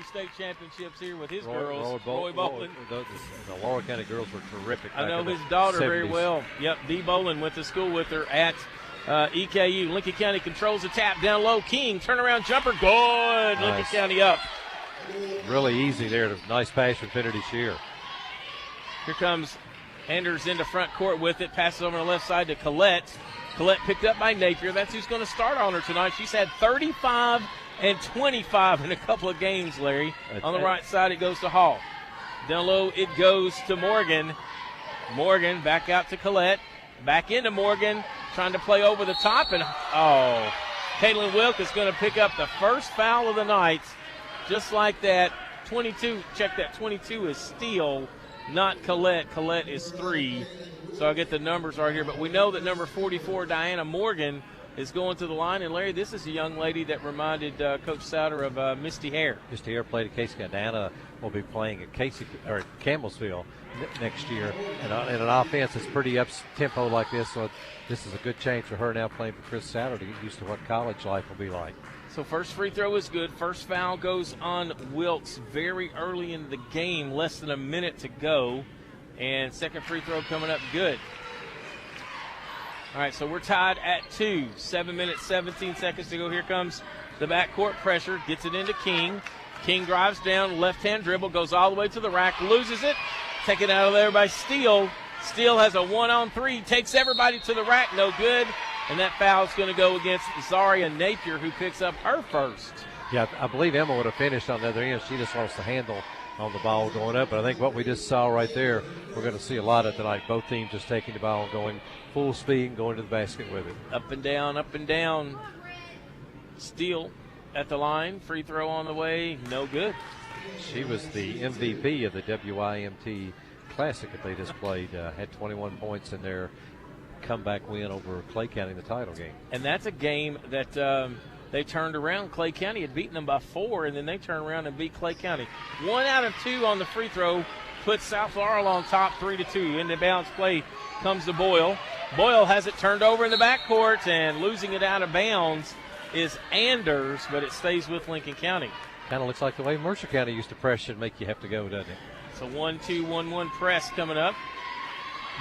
state championships here with his girls. Roy Bolin. The Laurel County girls were terrific. I know his daughter very well. Yep, Dee Bolin went to school with her at EKU. Lincoln County controls the tap down low. King, turnaround jumper, good. Nice. Lincoln County up. Really easy there. Nice pass from Trinity Shear. Here comes Anders into front court with it. Passes over on the left side to Collette. Collette picked up by Napier. That's who's going to start on her tonight. She's had 35 and 25 in a couple of games, Larry. On the right side, it goes to Hall. Down low, it goes to Morgan. Morgan back out to Collette. Back into Morgan, trying to play over the top. And, Caitlin Wilk is going to pick up the first foul of the night. Just like that. 22, check that. 22 is Steele, not Collette. Collette is 3. So I'll get the numbers right here. But we know that number 44, Diana Morgan, is going to the line. And, Larry, this is a young lady that reminded Coach Souter of Misty Hare. Misty Hare played at Casey. Diana will be playing at Campbellsville next year. And an offense that's pretty up-tempo like this, so this is a good change for her now playing for Chris Souter to get used to what college life will be like. So first free throw is good. First foul goes on Wilkes very early in the game, less than a minute to go. And second free throw coming up good. All right, so we're tied at 2. 7 minutes, 17 seconds to go. Here comes the backcourt pressure. Gets it into King. King drives down, left-hand dribble, goes all the way to the rack, loses it. Taken out of there by Steele. Steele has a 1-on-3, takes everybody to the rack, no good. And that foul is going to go against Zaria Napier, who picks up her first. Yeah, I believe Emma would have finished on the other end. She just lost the handle on the ball going up. But I think what we just saw right there, we're going to see a lot of tonight. Both teams just taking the ball and going full speed and going to the basket with it. Up and down, up and down. Steele at the line. Free throw on the way. No good. She was the MVP of the WIMT Classic that they just played. Had 21 points in their comeback win over Clay County in the title game. And that's a game that they turned around. Clay County had beaten them by 4, and then they turned around and beat Clay County. 1 out of 2 on the free throw puts South Laurel on top 3-2. In the bounce play comes to Boyle. Boyle has it turned over in the backcourt, and losing it out of bounds is Anders, but it stays with Lincoln County. Kind of looks like the way Mercer County used to press and make you have to go, doesn't it? It's a 1-2-1-1 press coming up.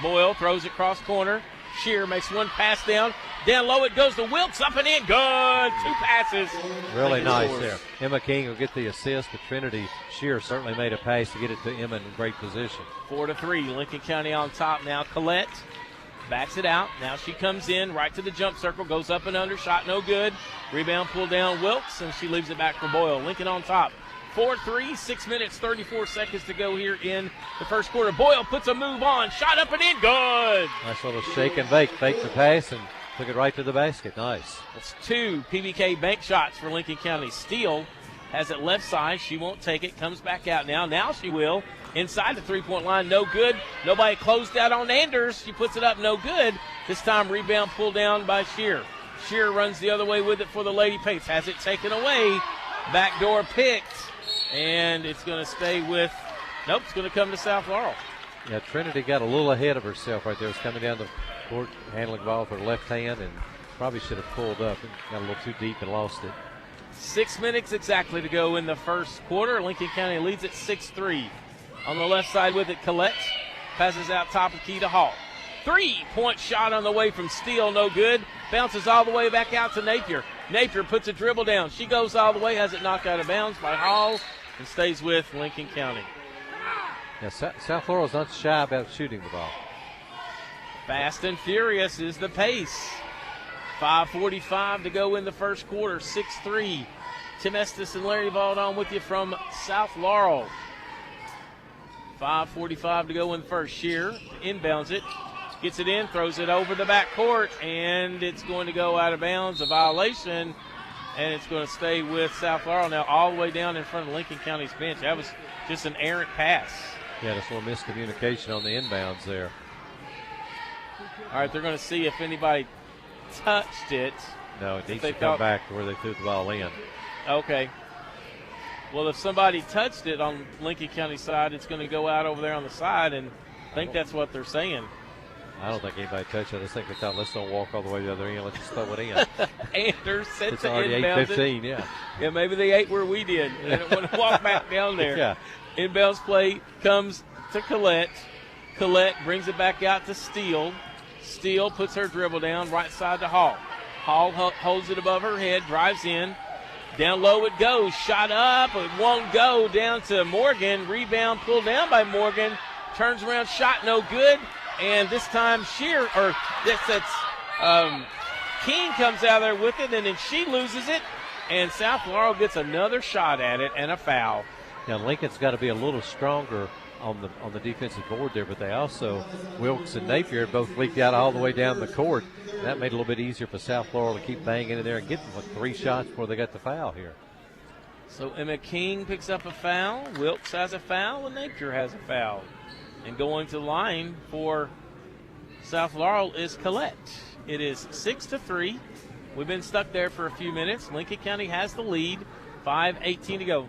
Boyle throws it cross corner. Shear makes one pass down. Down low it goes to Wilkes, up and in. Good. 2 passes. Really nice there. Emma King will get the assist, but Trinity Shear certainly made a pass to get it to Emma in great position. 4-3. Lincoln County on top now. Collette backs it out. Now she comes in right to the jump circle, goes up and under, shot no good. Rebound pulled down Wilkes, and she leaves it back for Boyle. Lincoln on top. 4-3, 6 minutes, 34 seconds to go here in the first quarter. Boyle puts a move on, shot up and in, good. Nice little shake and bake. Faked the pass and took it right to the basket. Nice. That's 2 PBK bank shots for Lincoln County. Steele has it left side. She won't take it. Comes back out now. Now she will. Inside the three-point line, no good. Nobody closed out on Anders. She puts it up, no good. This time rebound pulled down by Shear. Shear runs the other way with it for the Lady Pates. Has it taken away. Backdoor picked. And it's going to stay with, it's going to come to South Laurel. Yeah, Trinity got a little ahead of herself right there. It was coming down the court, handling the ball with her left hand, and probably should have pulled up and got a little too deep and lost it. 6 minutes exactly to go in the first quarter. Lincoln County leads at 6-3. On the left side with it, Collette passes out top of key to Hall. 3-point shot on the way from Steele, no good. Bounces all the way back out to Napier. Napier puts a dribble down. She goes all the way, has it knocked out of bounds by Hall, and stays with Lincoln County. Yeah, South Laurel's not shy about shooting the ball. Fast and furious is the pace. 5:45 to go in the first quarter, 6-3. Tim Estes and Larry Valdon with you from South Laurel. 5:45 to go in the first. Shear inbounds it. Gets it in, throws it over the backcourt, and it's going to go out of bounds, a violation, and it's going to stay with South Laurel now all the way down in front of Lincoln County's bench. That was just an errant pass. Yeah, just a little miscommunication on the inbounds there. All right, they're going to see if anybody touched it. No, it needs to come back to where they threw the ball in. Okay. Well, if somebody touched it on Lincoln County's side, it's going to go out over there on the side, and I think that's what they're saying. I don't think anybody touched it. I just think they thought, let's don't walk all the way to the other end. Let's just throw it in. Anders sent It's to already inbounds 8:15, yeah. Yeah, maybe they ate where we did. They didn't want to walk back down there. Yeah. Inbounds play comes to Collette. Collette brings it back out to Steele. Steele puts her dribble down right side to Hall. Hall holds it above her head, drives in. Down low it goes. Shot up. It won't go. Down to Morgan. Rebound pulled down by Morgan. Turns around. Shot no good. And this time King comes out there with it, and then she loses it. And South Laurel gets another shot at it and a foul. Now Lincoln's got to be a little stronger on the defensive board there, but they also, Wilkes and Napier both leaked out all the way down the court. And that made it a little bit easier for South Laurel to keep banging in there and getting 3 shots before they got the foul here. So Emma King picks up a foul, Wilkes has a foul, and Napier has a foul. And going to the line for South Laurel is Collette. It is 6-3. We've been stuck there for a few minutes. Lincoln County has the lead. 5:18 to go.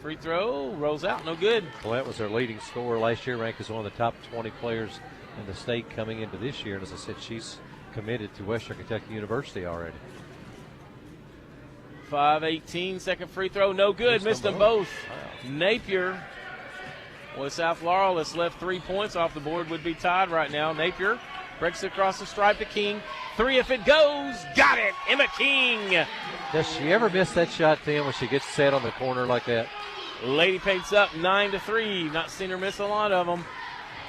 Free throw rolls out, no good. Collette was their leading scorer last year, ranked as one of the top 20 players in the state coming into this year. And as I said, she's committed to Western Kentucky University already. 5:18, second free throw, no good. Missed them both. Wow. Napier, with South Laurel that's left 3 points off the board, would be tied right now. Napier breaks it across the stripe to King. 3 if it goes. Got it. Emma King. Does she ever miss that shot, Tim, when she gets set on the corner like that? Lady Pates up 9-3. Not seen her miss a lot of them.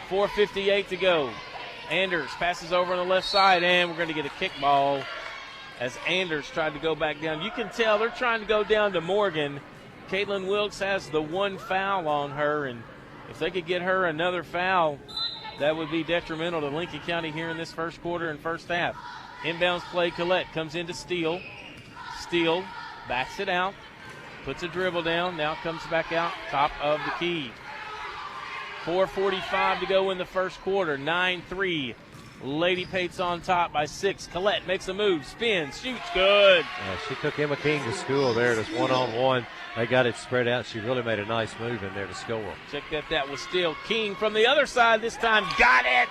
4:58 to go. Anders passes over on the left side, and we're going to get a kick ball as Anders tried to go back down. You can tell they're trying to go down to Morgan. Caitlin Wilkes has the 1 foul on her, and if they could get her another foul, that would be detrimental to Lincoln County here in this first quarter and first half. Inbounds play, Collette comes into Steele. Steele backs it out, puts a dribble down, now comes back out top of the key. 4:45 to go in the first quarter, 9-3. Lady Pates on top by 6. Collette makes a move, spins, shoots, good. Yeah, she took Emma King to school there, just one-on-one. They got it spread out. She really made a nice move in there to score. Check that was still King from the other side this time. Got it!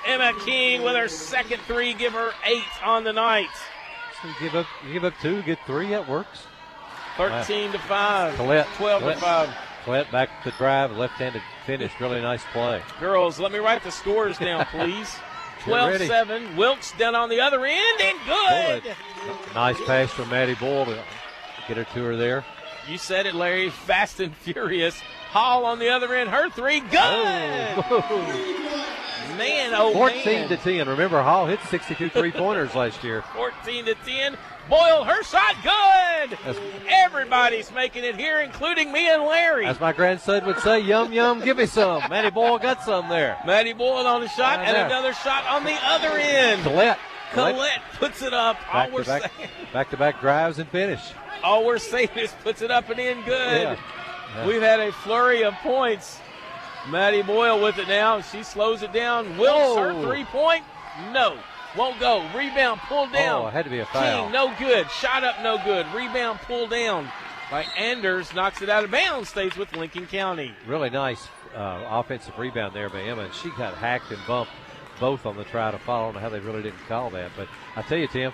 Emma King with her second 3, give her 8 on the night. So you give up 2, get 3, that works. 13-5. Collette. 12-5. Collette back to drive, left-handed finish, really nice play. Girls, let me write the scores down, please. 12-7. Wilkes down on the other end, and good. Nice pass from Maddie Boyle to get her to her there. You said it, Larry. Fast and furious. Hall on the other end. Her 3. Good. Oh. Man, oh 14 to 10. Remember, Hall hit 62 three-pointers last year. 14 to 10. Boyle, her shot, good. Everybody's making it here, including me and Larry. As my grandson would say, yum, yum, give me some. Maddie Boyle got some there. Maddie Boyle on the shot, and another shot on the other end. Collette puts it up. Back-to-back drives and finish. All we're saying is puts it up and in good. Yeah. We've had a flurry of points. Maddie Boyle with it now. She slows it down. Wilkes, her 3-point. No. Won't go. Rebound pulled down. Oh, it had to be a foul. King, no good. Shot up, no good. Rebound pulled down by Anders. Knocks it out of bounds. Stays with Lincoln County. Really nice offensive rebound there by Emma. And she got hacked and bumped both on the try to foul. I don't know how they really didn't call that. But I tell you, Tim,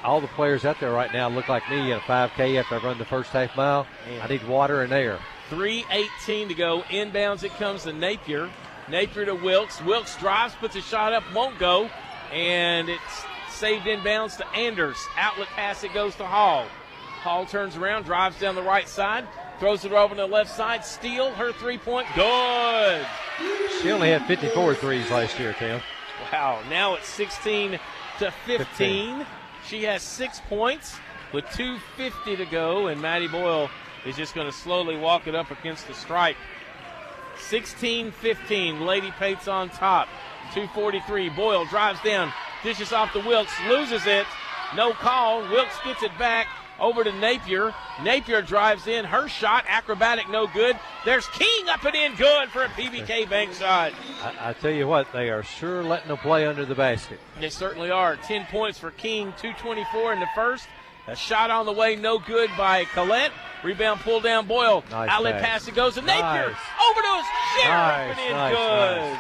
all the players out there right now look like me in a 5K after I run the first half mile. I need water and air. 3:18 to go. Inbounds it comes to Napier. Napier to Wilkes. Wilkes drives, puts a shot up, won't go. And it's saved inbounds to Anders. Outlet pass, it goes to Hall. Hall turns around, drives down the right side, throws it over to the left side. Steele, her 3-point, good. She only had 54 threes last year, Tim. Wow, now it's 16 to 15. She has 6 points with 2:50 to go, and Maddie Boyle is just going to slowly walk it up against the stripe. 16-15, Lady Pates on top. 2:43, Boyle drives down, dishes off to Wilkes, loses it. No call. Wilkes gets it back over to Napier. Napier drives in, her shot, acrobatic, no good. There's King up and in, good for a PBK bank shot. I tell you what, they are sure letting them play under the basket. They certainly are. 10 points for King, 2:24 in the first. A shot on the way, no good by Collette. Rebound pulled down Boyle. Nice outlet pass, it goes to Napier. Over to his share, up and in, good.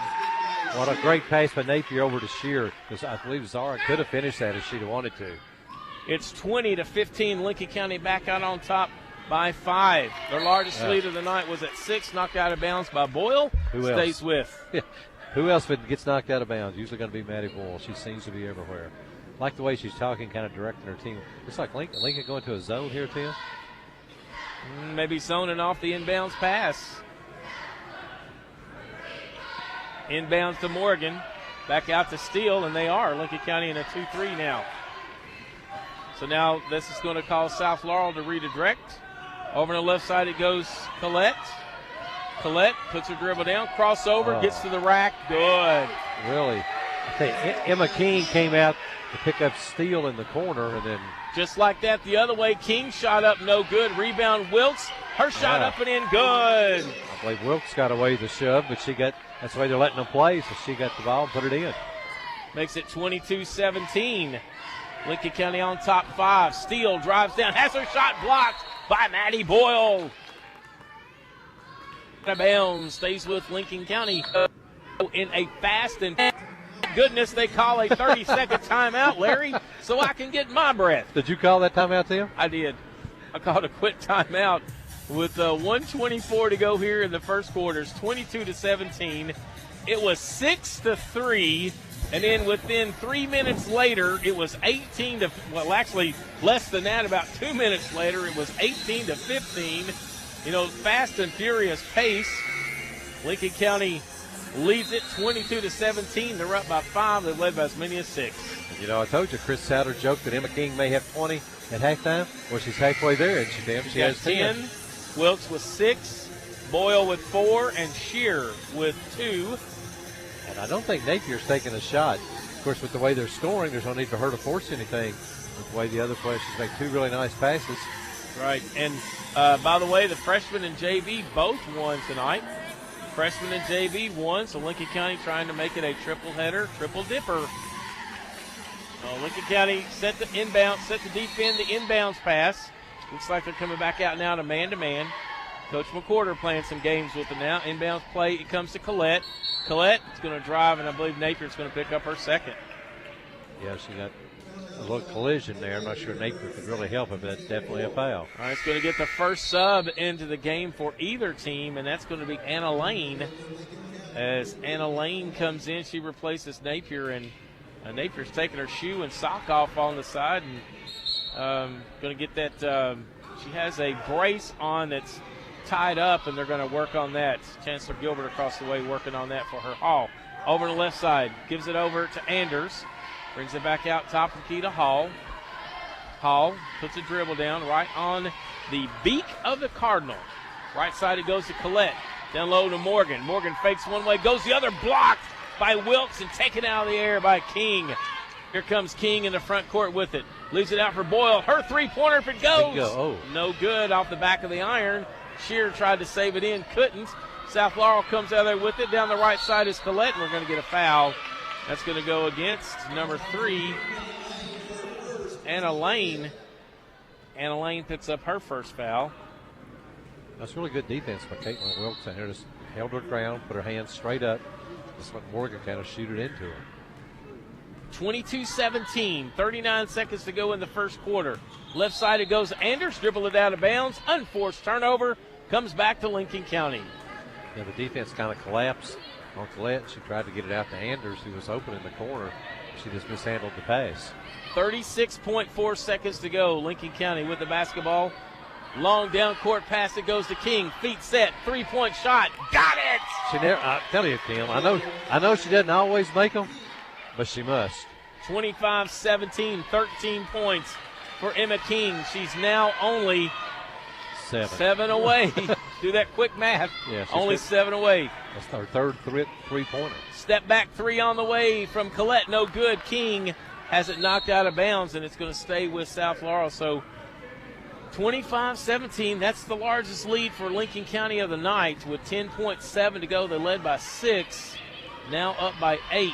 What a great pass by Napier over to Shear, because I believe Zara could have finished that if she'd have wanted to. It's 20-15. Lincoln County back out on top by 5. Their largest lead of the night was at 6, knocked out of bounds by Boyle. Who stays else? with. Who else gets knocked out of bounds? Usually going to be Maddie Boyle. She seems to be everywhere. Like the way she's talking, kind of directing her team. It's like Lincoln going to a zone here, Tim. Maybe zoning off the inbounds pass. Inbounds to Morgan. Back out to Steele, and they are. Lincoln County in a 2-3 now. So now this is going to cause South Laurel to redirect. Over on the left side it goes Collette. Collette puts her dribble down, crossover, gets to the rack. Good. Really? I think Emma King came out to pick up Steele in the corner, and then just like that, the other way, King shot up, no good. Rebound, Wilkes. Her shot up and in, good. I believe Wilkes got away with the shove, but that's the way they're letting them play, so she got the ball and put it in. Makes it 22-17. Lincoln County on top 5. Steele drives down, has her shot blocked by Maddie Boyle. Out of bounds, stays with Lincoln County in a fast and goodness, they call a 30-second timeout, Larry, so I can get my breath. Did you call that timeout, Tim? I did. I called a quick timeout with 1:24 to go here in the first quarter. It's 22-17. It was 6-3, and then within 3 minutes later, it was 18 to, well, actually less than that. About 2 minutes later, it was 18-15. You know, fast and furious pace. Lincoln County leads it 22-17. They're up by 5. They've led by as many as 6. You know, I told you Chris Souter joked that Emma King may have 20 at halftime. Well, she's halfway there, and she has 10. Wilkes with 6, Boyle with 4, and Shear with 2. And I don't think Napier's taking a shot. Of course, with the way they're scoring, there's no need for her to force anything. With the way the other players, she's made 2 really nice passes. Right, and by the way, the freshmen and JV both won tonight. Freshman and JV won, so Lincoln County trying to make it a triple header, triple dipper. Lincoln County set to defend the inbounds pass. Looks like they're coming back out now to man-to-man. Coach McCorder playing some games with them now. Inbounds play, it comes to Collette. Collette is going to drive, and I believe Napier's going to pick up her second. Yeah, she got a little collision there. I'm not sure Napier could really help it, but that's definitely a foul. All right, it's going to get the first sub into the game for either team, and that's going to be Anna Lane. As Anna Lane comes in, she replaces Napier, and Napier's taking her shoe and sock off on the side, and going to get that. She has a brace on that's tied up, and they're going to work on that. Chancellor Gilbert across the way working on that for her. Hall over the left side, gives it over to Anders. Brings it back out top of the key to Hall. Hall puts a dribble down right on the beak of the Cardinal. Right side it goes to Collette. Down low to Morgan. Morgan fakes one way, goes the other, blocked by Wilkes and taken out of the air by King. Here comes King in the front court with it. Leaves it out for Boyle. Her three-pointer if it goes. No good off the back of the iron. Shear tried to save it in, couldn't. South Laurel comes out there with it. Down the right side is Collette, and we're going to get a foul. That's going to go against number 3, Anna Lane. Anna Lane picks up her first foul. That's really good defense by Caitlin Wilkes. Here just held her ground, put her hands straight up. Just let Morgan kind of shoot it into her. 22-17, 39 seconds to go in the first quarter. Left side it goes Anders, dribble it out of bounds. Unforced turnover, comes back to Lincoln County. Yeah, the defense kind of collapsed on Collette. She tried to get it out to Anders, who was open in the corner. She just mishandled the pass. 36.4 seconds to go. Lincoln County with the basketball. Long down court pass. It goes to King. Feet set. 3-point shot. Got it. She never. I tell you, Tim. I know she doesn't always make them, but she must. 25-17. 13 points for Emma King. She's now only 7 away. Do that quick math. Yeah, only 7 away. That's her third three-pointer. Step back 3 on the way from Collette. No good. King has it knocked out of bounds, and it's going to stay with South Laurel. So 25-17, that's the largest lead for Lincoln County of the night. With 10.7 to go, they led by 6, now up by 8.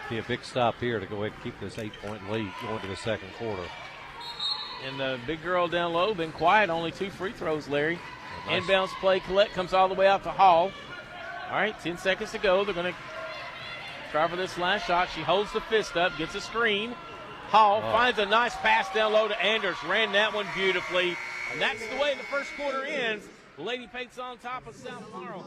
Be a big stop here to go ahead and keep this 8-point lead going to the second quarter. And the big girl down low, been quiet, only 2 free throws, Larry. Nice. Inbounds play, Collette comes all the way out to Hall. All right, 10 seconds to go. They're going to Try for this last shot. She holds the fist up, gets a screen. Hall finds a nice pass down low to Anders. Ran that one beautifully. And that's the way the first quarter ends. Lady Pates on top of South Laurel.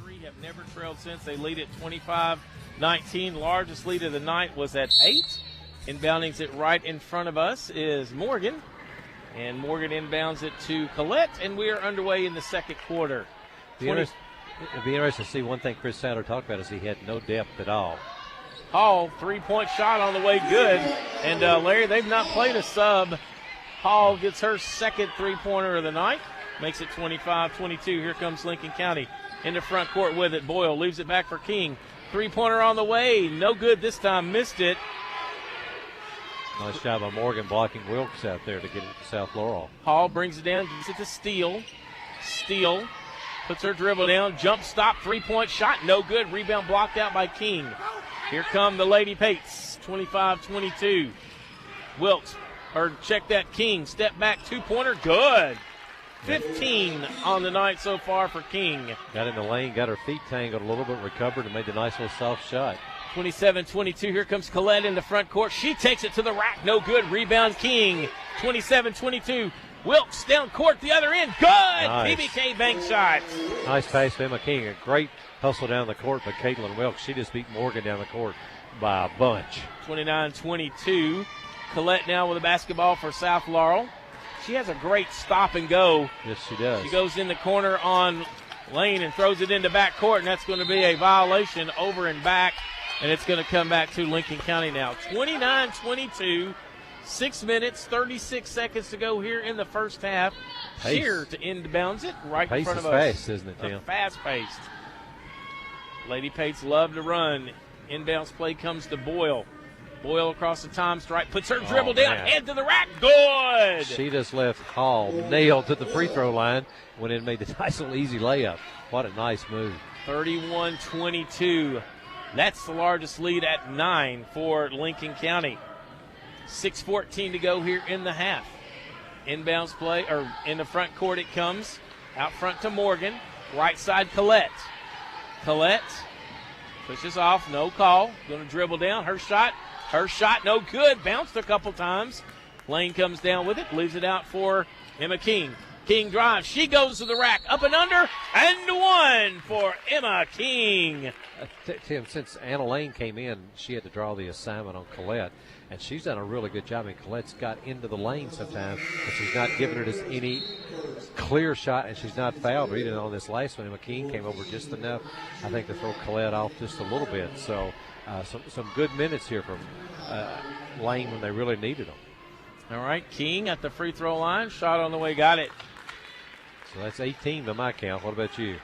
4-3, have never trailed since. They lead at 25-19. Largest lead of the night was at 8. Inbounding it right in front of us is Morgan. And Morgan inbounds it to Collette, and we are underway in the second quarter. It'd be interesting to see one thing Chris Sadler talked about is he had no depth at all. Hall, three-point shot on the way, good. And Larry, they've not played a sub. Hall gets her second three-pointer of the night, makes it 25-22. Here comes Lincoln County into front court with it. Boyle leaves it back for King. Three-pointer on the way, no good this time, missed it. Nice job by Morgan blocking Wilkes out there to get it to South Laurel. Hall brings it down, gets it to Steele. Steele puts her dribble down, jump stop, three-point shot, no good. Rebound blocked out by King. Here come the Lady Pates, 25-22. Wilkes, or check that, King, step back, two-pointer, good. 15 on the night so far for King. Got in the lane, got her feet tangled a little bit, recovered, and made the nice little soft shot. 27-22, here comes Collette in the front court. She takes it to the rack, no good. Rebound King, 27-22. Wilkes down court, the other end, good! Nice. PBK bank shot. Nice pass for Emma King. A great hustle down the court by Caitlin Wilkes. She just beat Morgan down the court by a bunch. 29-22. Collette now with the basketball for South Laurel. She has a great stop and go. Yes, she does. She goes in the corner on Lane and throws it into back court, and that's going to be a violation over and back, and it's going to come back to Lincoln County now. 29-22. 6 minutes, 36 seconds to go here in the first half. Shear to inbounds it right in front of us. Pace is fast, isn't it, Tim? Fast-paced. Lady Pates love to run. Inbounds play comes to Boyle. Boyle across the time stripe, puts her dribble down, head to the rack, good! She just left Hall nailed to the free throw line, went in and made the nice little easy layup. What a nice move. 31-22. That's the largest lead at 9 for Lincoln County. 6:14 to go here in the half. Inbounds play, or in the front court it comes. Out front to Morgan. Right side Collette. Collette pushes off, no call. Going to dribble down. Her shot, no good. Bounced a couple times. Lane comes down with it, leaves it out for Emma King. King drives. She goes to the rack. Up and under, and one for Emma King. Tim, since Anna Lane came in, she had to draw the assignment on Collette. And she's done a really good job. I mean, Colette's got into the lane sometimes, but she's not giving it as any clear shot, and she's not fouled. Or even on this last one, McKean came over just enough, I think, to throw Collette off just a little bit. So some good minutes here from Lane when they really needed them. All right, King at the free throw line. Shot on the way, got it. So that's 18 by my count. What about you?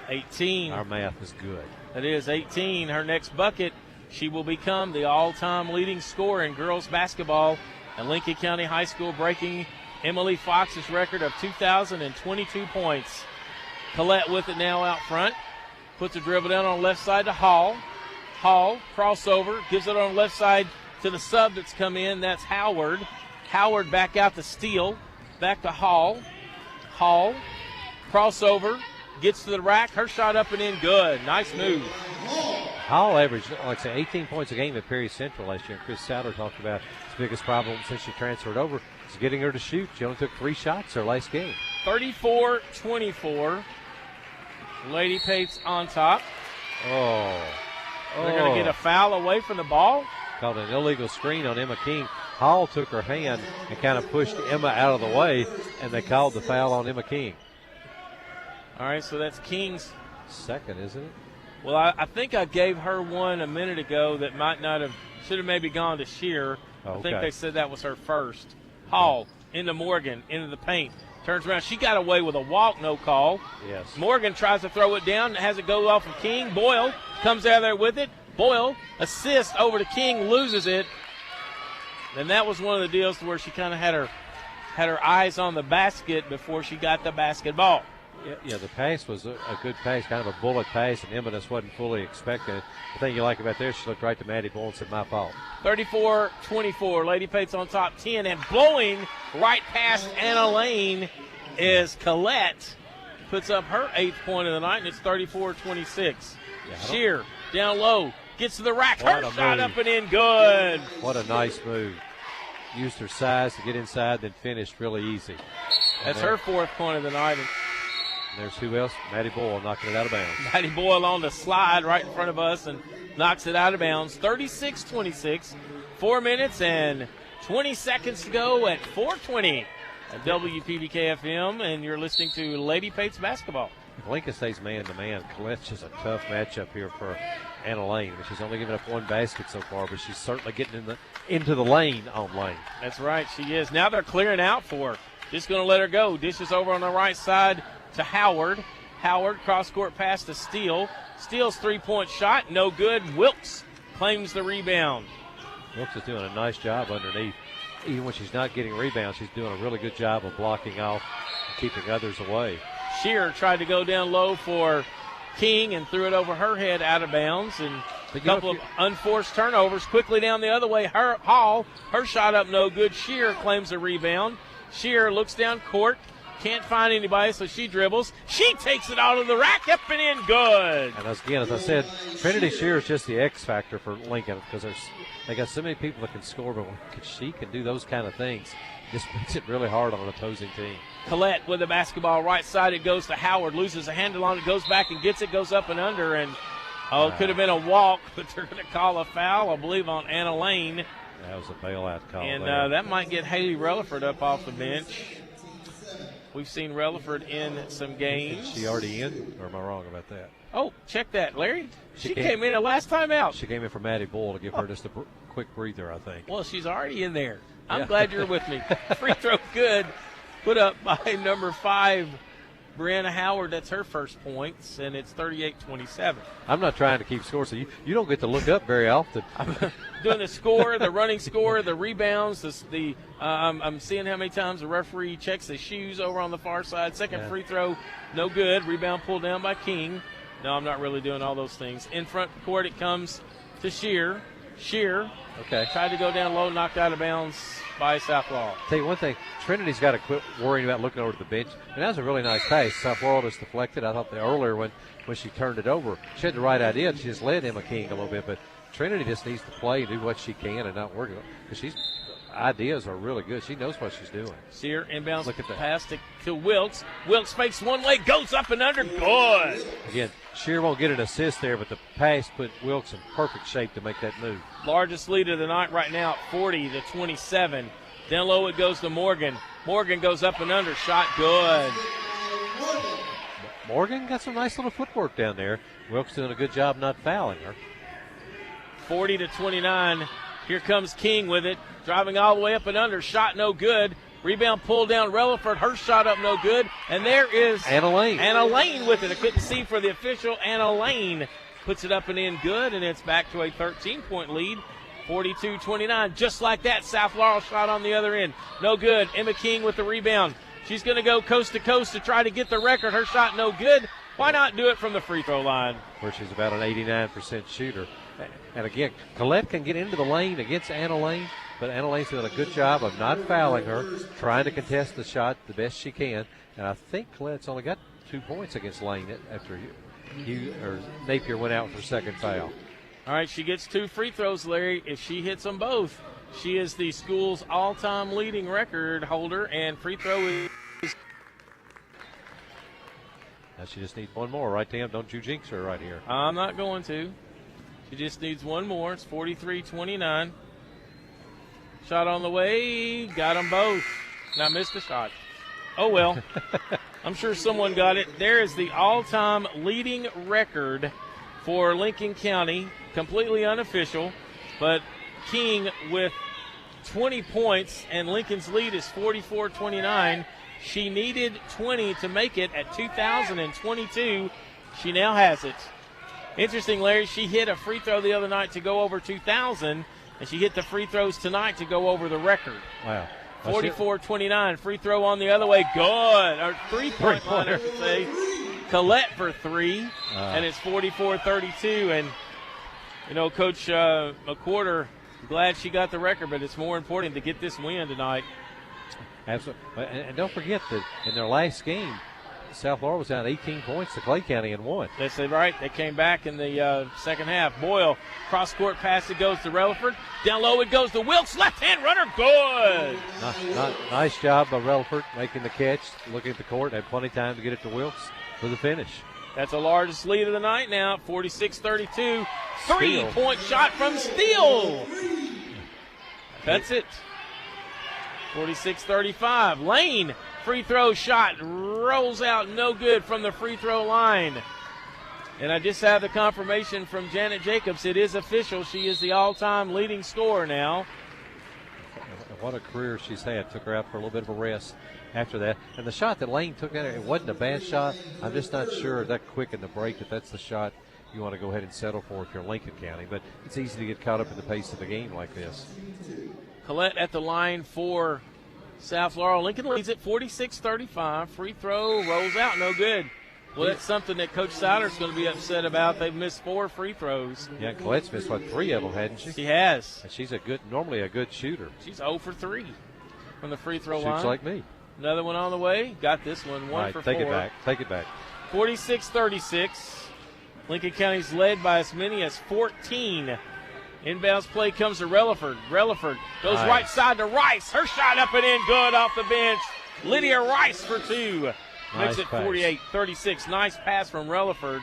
18. Our math is good. It is 18. Her next bucket, she will become the all-time leading scorer in girls basketball at Lincoln County High School, breaking Emily Fox's record of 2,022 points. Collette with it now out front. Puts a dribble down on the left side to Hall. Hall, crossover, gives it on the left side to the sub that's come in. That's Howard. Howard back out to Steele. Back to Hall. Hall, crossover, gets to the rack. Her shot up and in, good. Nice move. Hall averaged, like I say, 18 points a game at Perry Central last year. And Chris Souter talked about his biggest problem since she transferred over is getting her to shoot. She only took 3 shots her last game. 34-24. Lady Pates on top. They're going to get a foul away from the ball. Called an illegal screen on Emma King. Hall took her hand and kind of pushed Emma out of the way, and they called the foul on Emma King. All right, so that's King's second, isn't it? Well, I think I gave her one a minute ago that might not have, should have maybe gone to Shear. I think they said that was her first. Hall into Morgan, into the paint. Turns around. She got away with a walk, no call. Yes. Morgan tries to throw it down, has it go off of King. Boyle comes out there with it. Boyle assists over to King, loses it. And that was one of the deals where she kind of had her eyes on the basket before she got the basketball. Yeah, the pass was a good pass, kind of a bullet pass, and Emma just wasn't fully expecting it. The thing you like about there, she looked right to Maddie Boyle and said, my fault. 34-24. Lady Pates on top 10, and blowing right past Anna Lane is Collette. puts up her 8th point of the night, and it's 34-26. Yeah, Shear down low, gets to the rack. What Her a shot move. up and in, good. What a nice move. Used her size to get inside, then finished really easy. That's her 4th point of the night. And there's who else? Maddie Boyle knocking it out of bounds. Maddie Boyle on the slide right in front of us and knocks it out of bounds. 36-26, 4 minutes and 20 seconds to go at 4:20 at WPBK FM, and you're listening to Lady Pates basketball. If Lincoln stays man-to-man, Colette's just a tough matchup here for Anna Lane. She's only given up 1 basket so far, but she's certainly getting into the lane on Lane. That's right, she is. Now they're clearing out for her. Just going to let her go. Dishes over on the right side to Howard. Howard, cross-court pass to Steele. Steele's 3-point shot, no good. Wilkes claims the rebound. Wilkes is doing a nice job underneath. Even when she's not getting rebounds, she's doing a really good job of blocking off and keeping others away. Shearer tried to go down low for King and threw it over her head out of bounds. And a couple of unforced turnovers. Quickly down the other way, Hall, her shot up no good. Shearer claims a rebound. Shearer looks down court, can't find anybody, so she dribbles. She takes it out of the rack, up and in, good. And again, as I said, Trinity Shearer is just the X factor for Lincoln because they got so many people that can score, but she can do those kind of things. Just makes it really hard on an opposing team. Collette with the basketball right side. It goes to Howard, loses a handle on it, goes back and gets it, goes up and under, and it could have been a walk, but they're going to call a foul, I believe, on Anna Lane. That was a bailout call. And there. that might get Haley Relaford up off the bench. We've seen Relaford in some games. Is she already in, or am I wrong about that? Oh, check that, Larry. She came in the last time out. She came in for Maddie Bull to give her just a quick breather, I think. Well, she's already in there. I'm Yeah. glad you're with me. Free throw good. Put up by number 5, Brianna Howard. That's her first points, and it's 38-27. I'm not trying to keep score, so you don't get to look up very often. I'm doing the score, the running score, the rebounds. I'm seeing how many times the referee checks the shoes over on the far side. Second free throw, no good. Rebound pulled down by King. No, I'm not really doing all those things. In front court, it comes to Shear. Shear tried to go down low, knocked out of bounds by South Laurel. Tell you one thing, Trinity's got to quit worrying about looking over to the bench. And that was a really nice pass. South Laurel just deflected. I thought earlier when she turned it over, she had the right idea. She just led Emma King a little bit, but Trinity just needs to play and do what she can and not worry about it because ideas are really good. She knows what she's doing. Shear inbounds. Look at that. Pass to Wilkes. Wilkes fakes one way, goes up and under. Good. Again, Shear won't get an assist there, but the pass put Wilkes in perfect shape to make that move. Largest lead of the night right now, 40-27. Down low it goes to Morgan. Morgan goes up and under. Shot good. Morgan got some nice little footwork down there. Wilkes doing a good job not fouling her. 40-29. Here comes King with it. Driving all the way up and under. Shot no good. Rebound pulled down Relaford. Her shot up no good. And there is Anna Lane. Anna Lane with it. I couldn't see for the official. Anna Lane puts it up and in good, and it's back to a 13-point lead. 42-29. Just like that, South Laurel shot on the other end. No good. Emma King with the rebound. She's going to go coast to coast to try to get the record. Her shot no good. Why not do it from the free throw line? Where she's about an 89% shooter. And again, Colette can get into the lane against Anna Lane, but Anna Lane's doing a good job of not fouling her, trying to contest the shot the best she can. And I think Colette's only got 2 points against Lane after Napier went out with her second foul. All right, she gets 2 free throws, Larry. If she hits them both, she is the school's all-time leading record holder, and free throw is. Now she just needs one more, right, Tam? Don't you jinx her right here. I'm not going to. She just needs one more. It's 43-29. Shot on the way. Got them both. Now missed the shot. Oh, well. I'm sure someone got it. There is the all-time leading record for Lincoln County. Completely unofficial. But King with 20 points, and Lincoln's lead is 44-29. She needed 20 to make it at 2022. She now has it. Interesting, Larry, she hit a free throw the other night to go over 2,000, and she hit the free throws tonight to go over the record. Wow. 44-29. Free throw on the other way. Good. Or three-point line, I should say. Collette for 3, and it's 44-32. And, Coach McQuarter, glad she got the record, but it's more important to get this win tonight. Absolutely. And don't forget that in their last game, South Laurel was down 18 points to Clay County and won. That's right. They came back in the second half. Boyle, cross-court pass, it goes to Relaford. Down low it goes to Wilkes. Left-hand runner, good. Nice job by Relaford making the catch, looking at the court. Had plenty of time to get it to Wilkes for the finish. That's the largest lead of the night now, 46-32. Three-point shot from Steele. That's it. 46-35. Lane, free throw shot, rolls out no good from the free throw line. And I just have the confirmation from Janet Jacobs. It is official. She is the all-time leading scorer now. What a career she's had. Took her out for a little bit of a rest after that. And the shot that Lane took at her, it wasn't a bad shot. I'm just not sure that quick in the break that that's the shot you want to go ahead and settle for if you're Lincoln County. But it's easy to get caught up in the pace of the game like this. Collette at the line for South Laurel. Lincoln leads at 46-35. Free throw rolls out, no good. Well, that's something that Coach Sider's going to be upset about. They've missed 4 free throws. Yeah, Colette's missed, 3 of them, hadn't she? She has. And she's normally a good shooter. She's 0 for 3 from the free throw line. Shoots like me. Another one on the way. Got this one, 1 for 4. Take it back. 46-36. Lincoln County's led by as many as 14. Inbounds play comes to Relaford. Relaford goes right side to Rice. Her shot up and in, good off the bench. Lydia Rice for 2. Makes it 48-36. Nice pass from Relaford.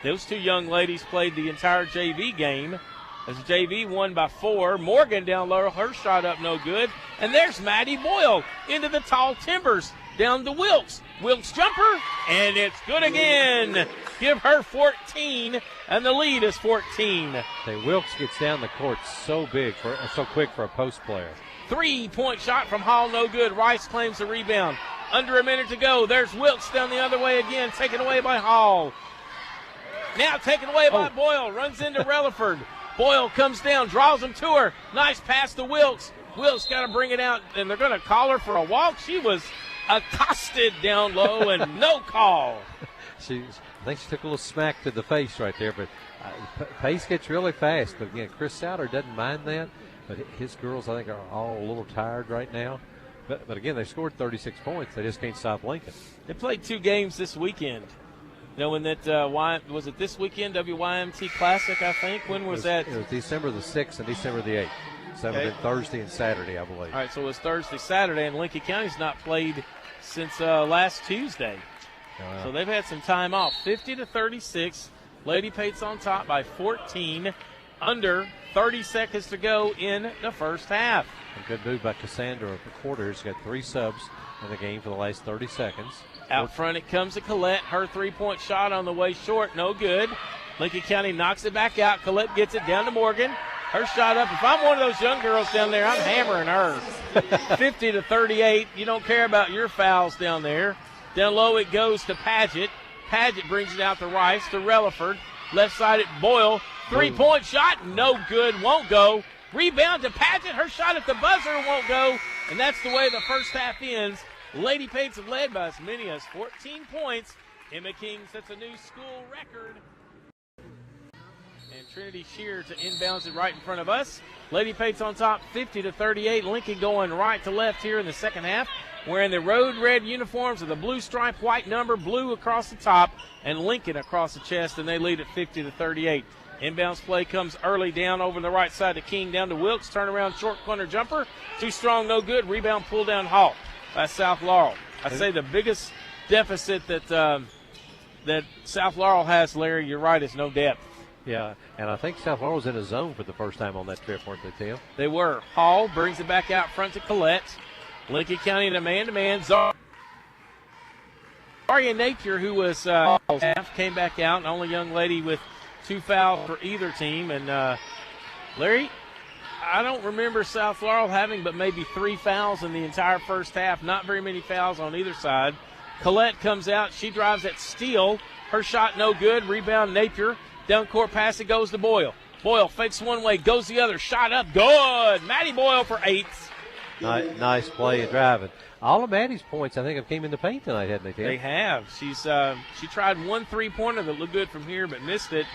Those 2 young ladies played the entire JV game. As JV won by 4. Morgan down low, her shot up no good. And there's Maddie Boyle into the tall timbers. Down to Wilkes. Wilkes jumper, and it's good again. Give her 14, and the lead is 14. Hey, Wilkes gets down the court so quick for a post player. 3-point shot from Hall, no good. Rice claims the rebound. Under a minute to go. There's Wilkes down the other way again, taken away by Hall. Now taken away by Boyle. Runs into Relaford. Boyle comes down, draws him to her. Nice pass to Wilkes. Wilkes got to bring it out, and they're going to call her for a walk. She was accosted down low, and no call. I think she took a little smack to the face right there, but pace gets really fast. But again, Chris Souter doesn't mind that, but his girls, I think, are all a little tired right now. But again, they scored 36 points. They just can't stop Lincoln. They played 2 games this weekend. Knowing that, was it this weekend, WYMT Classic, I think? When was that? It was December the 6th and December the 8th. Thursday and Saturday, I believe. All right, so it was Thursday, Saturday, and Lincoln County's not played since last Tuesday. So they've had some time off. 50-36. Lady Pates on top by 14. Under 30 seconds to go in the first half. A good move by Cassandra Porter. She's got 3 subs in the game for the last 30 seconds. Out front it comes to Collette. Her 3-point shot on the way short, no good. Lincoln County knocks it back out. Collette gets it down to Morgan. Her shot up. If I'm one of those young girls down there, I'm hammering her. 50-38. You don't care about your fouls down there. Down low it goes to Paget. Paget brings it out to Rice, to Relaford. Left side at Boyle. 3-point shot, no good, won't go. Rebound to Paget. Her shot at the buzzer won't go. And that's the way the first half ends. Lady Pates have led by as many as 14 points. Emma King sets a new school record. And Trinity Shear to inbounds it right in front of us. Lady Pates on top, 50-38. Lincoln going right to left here in the second half. Wearing the road red uniforms with the blue stripe, white number, blue across the top, and Lincoln across the chest, and they lead at 50-38. Inbounds play comes early down over the right side to King, down to Wilkes. Turnaround short corner jumper. Too strong, no good. Rebound pull down Hall by South Laurel. I say the biggest deficit that South Laurel has, Larry, you're right, is no depth. Yeah, and I think South Laurel was in a zone for the first time on that trip, weren't they, Tim? They were. Hall brings it back out front to Collette. Lincoln County in a man-to-man. Zaria Napier, who was half, came back out, an only young lady with 2 fouls for either team. And, Larry, I don't remember South Laurel having but maybe 3 fouls in the entire first half. Not very many fouls on either side. Collette comes out. She drives at Steele. Her shot no good. Rebound Napier. Down court pass, it goes to Boyle. Boyle fakes one way, goes the other. Shot up, good. Maddie Boyle for 8. Nice play and driving. All of Maddie's points, I think, have came in the paint tonight, haven't they, Tim? They have. She tried 1 3-pointer that looked good from here, but missed it.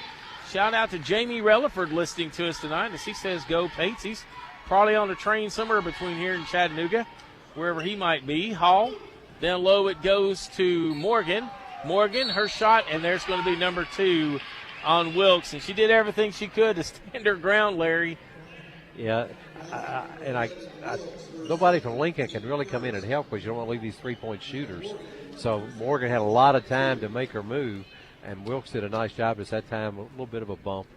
Shout out to Jamie Relaford listening to us tonight as he says go Pates. He's probably on a train somewhere between here and Chattanooga, wherever he might be. Hall Down low it goes to Morgan. Morgan, her shot, and there's going to be number 2 on Wilkes. And she did everything she could to stand her ground, Larry. Yeah, nobody from Lincoln can really come in and help because you don't want to leave these three-point shooters. So Morgan had a lot of time to make her move, and Wilkes did a nice job at that time, a little bit of a bump.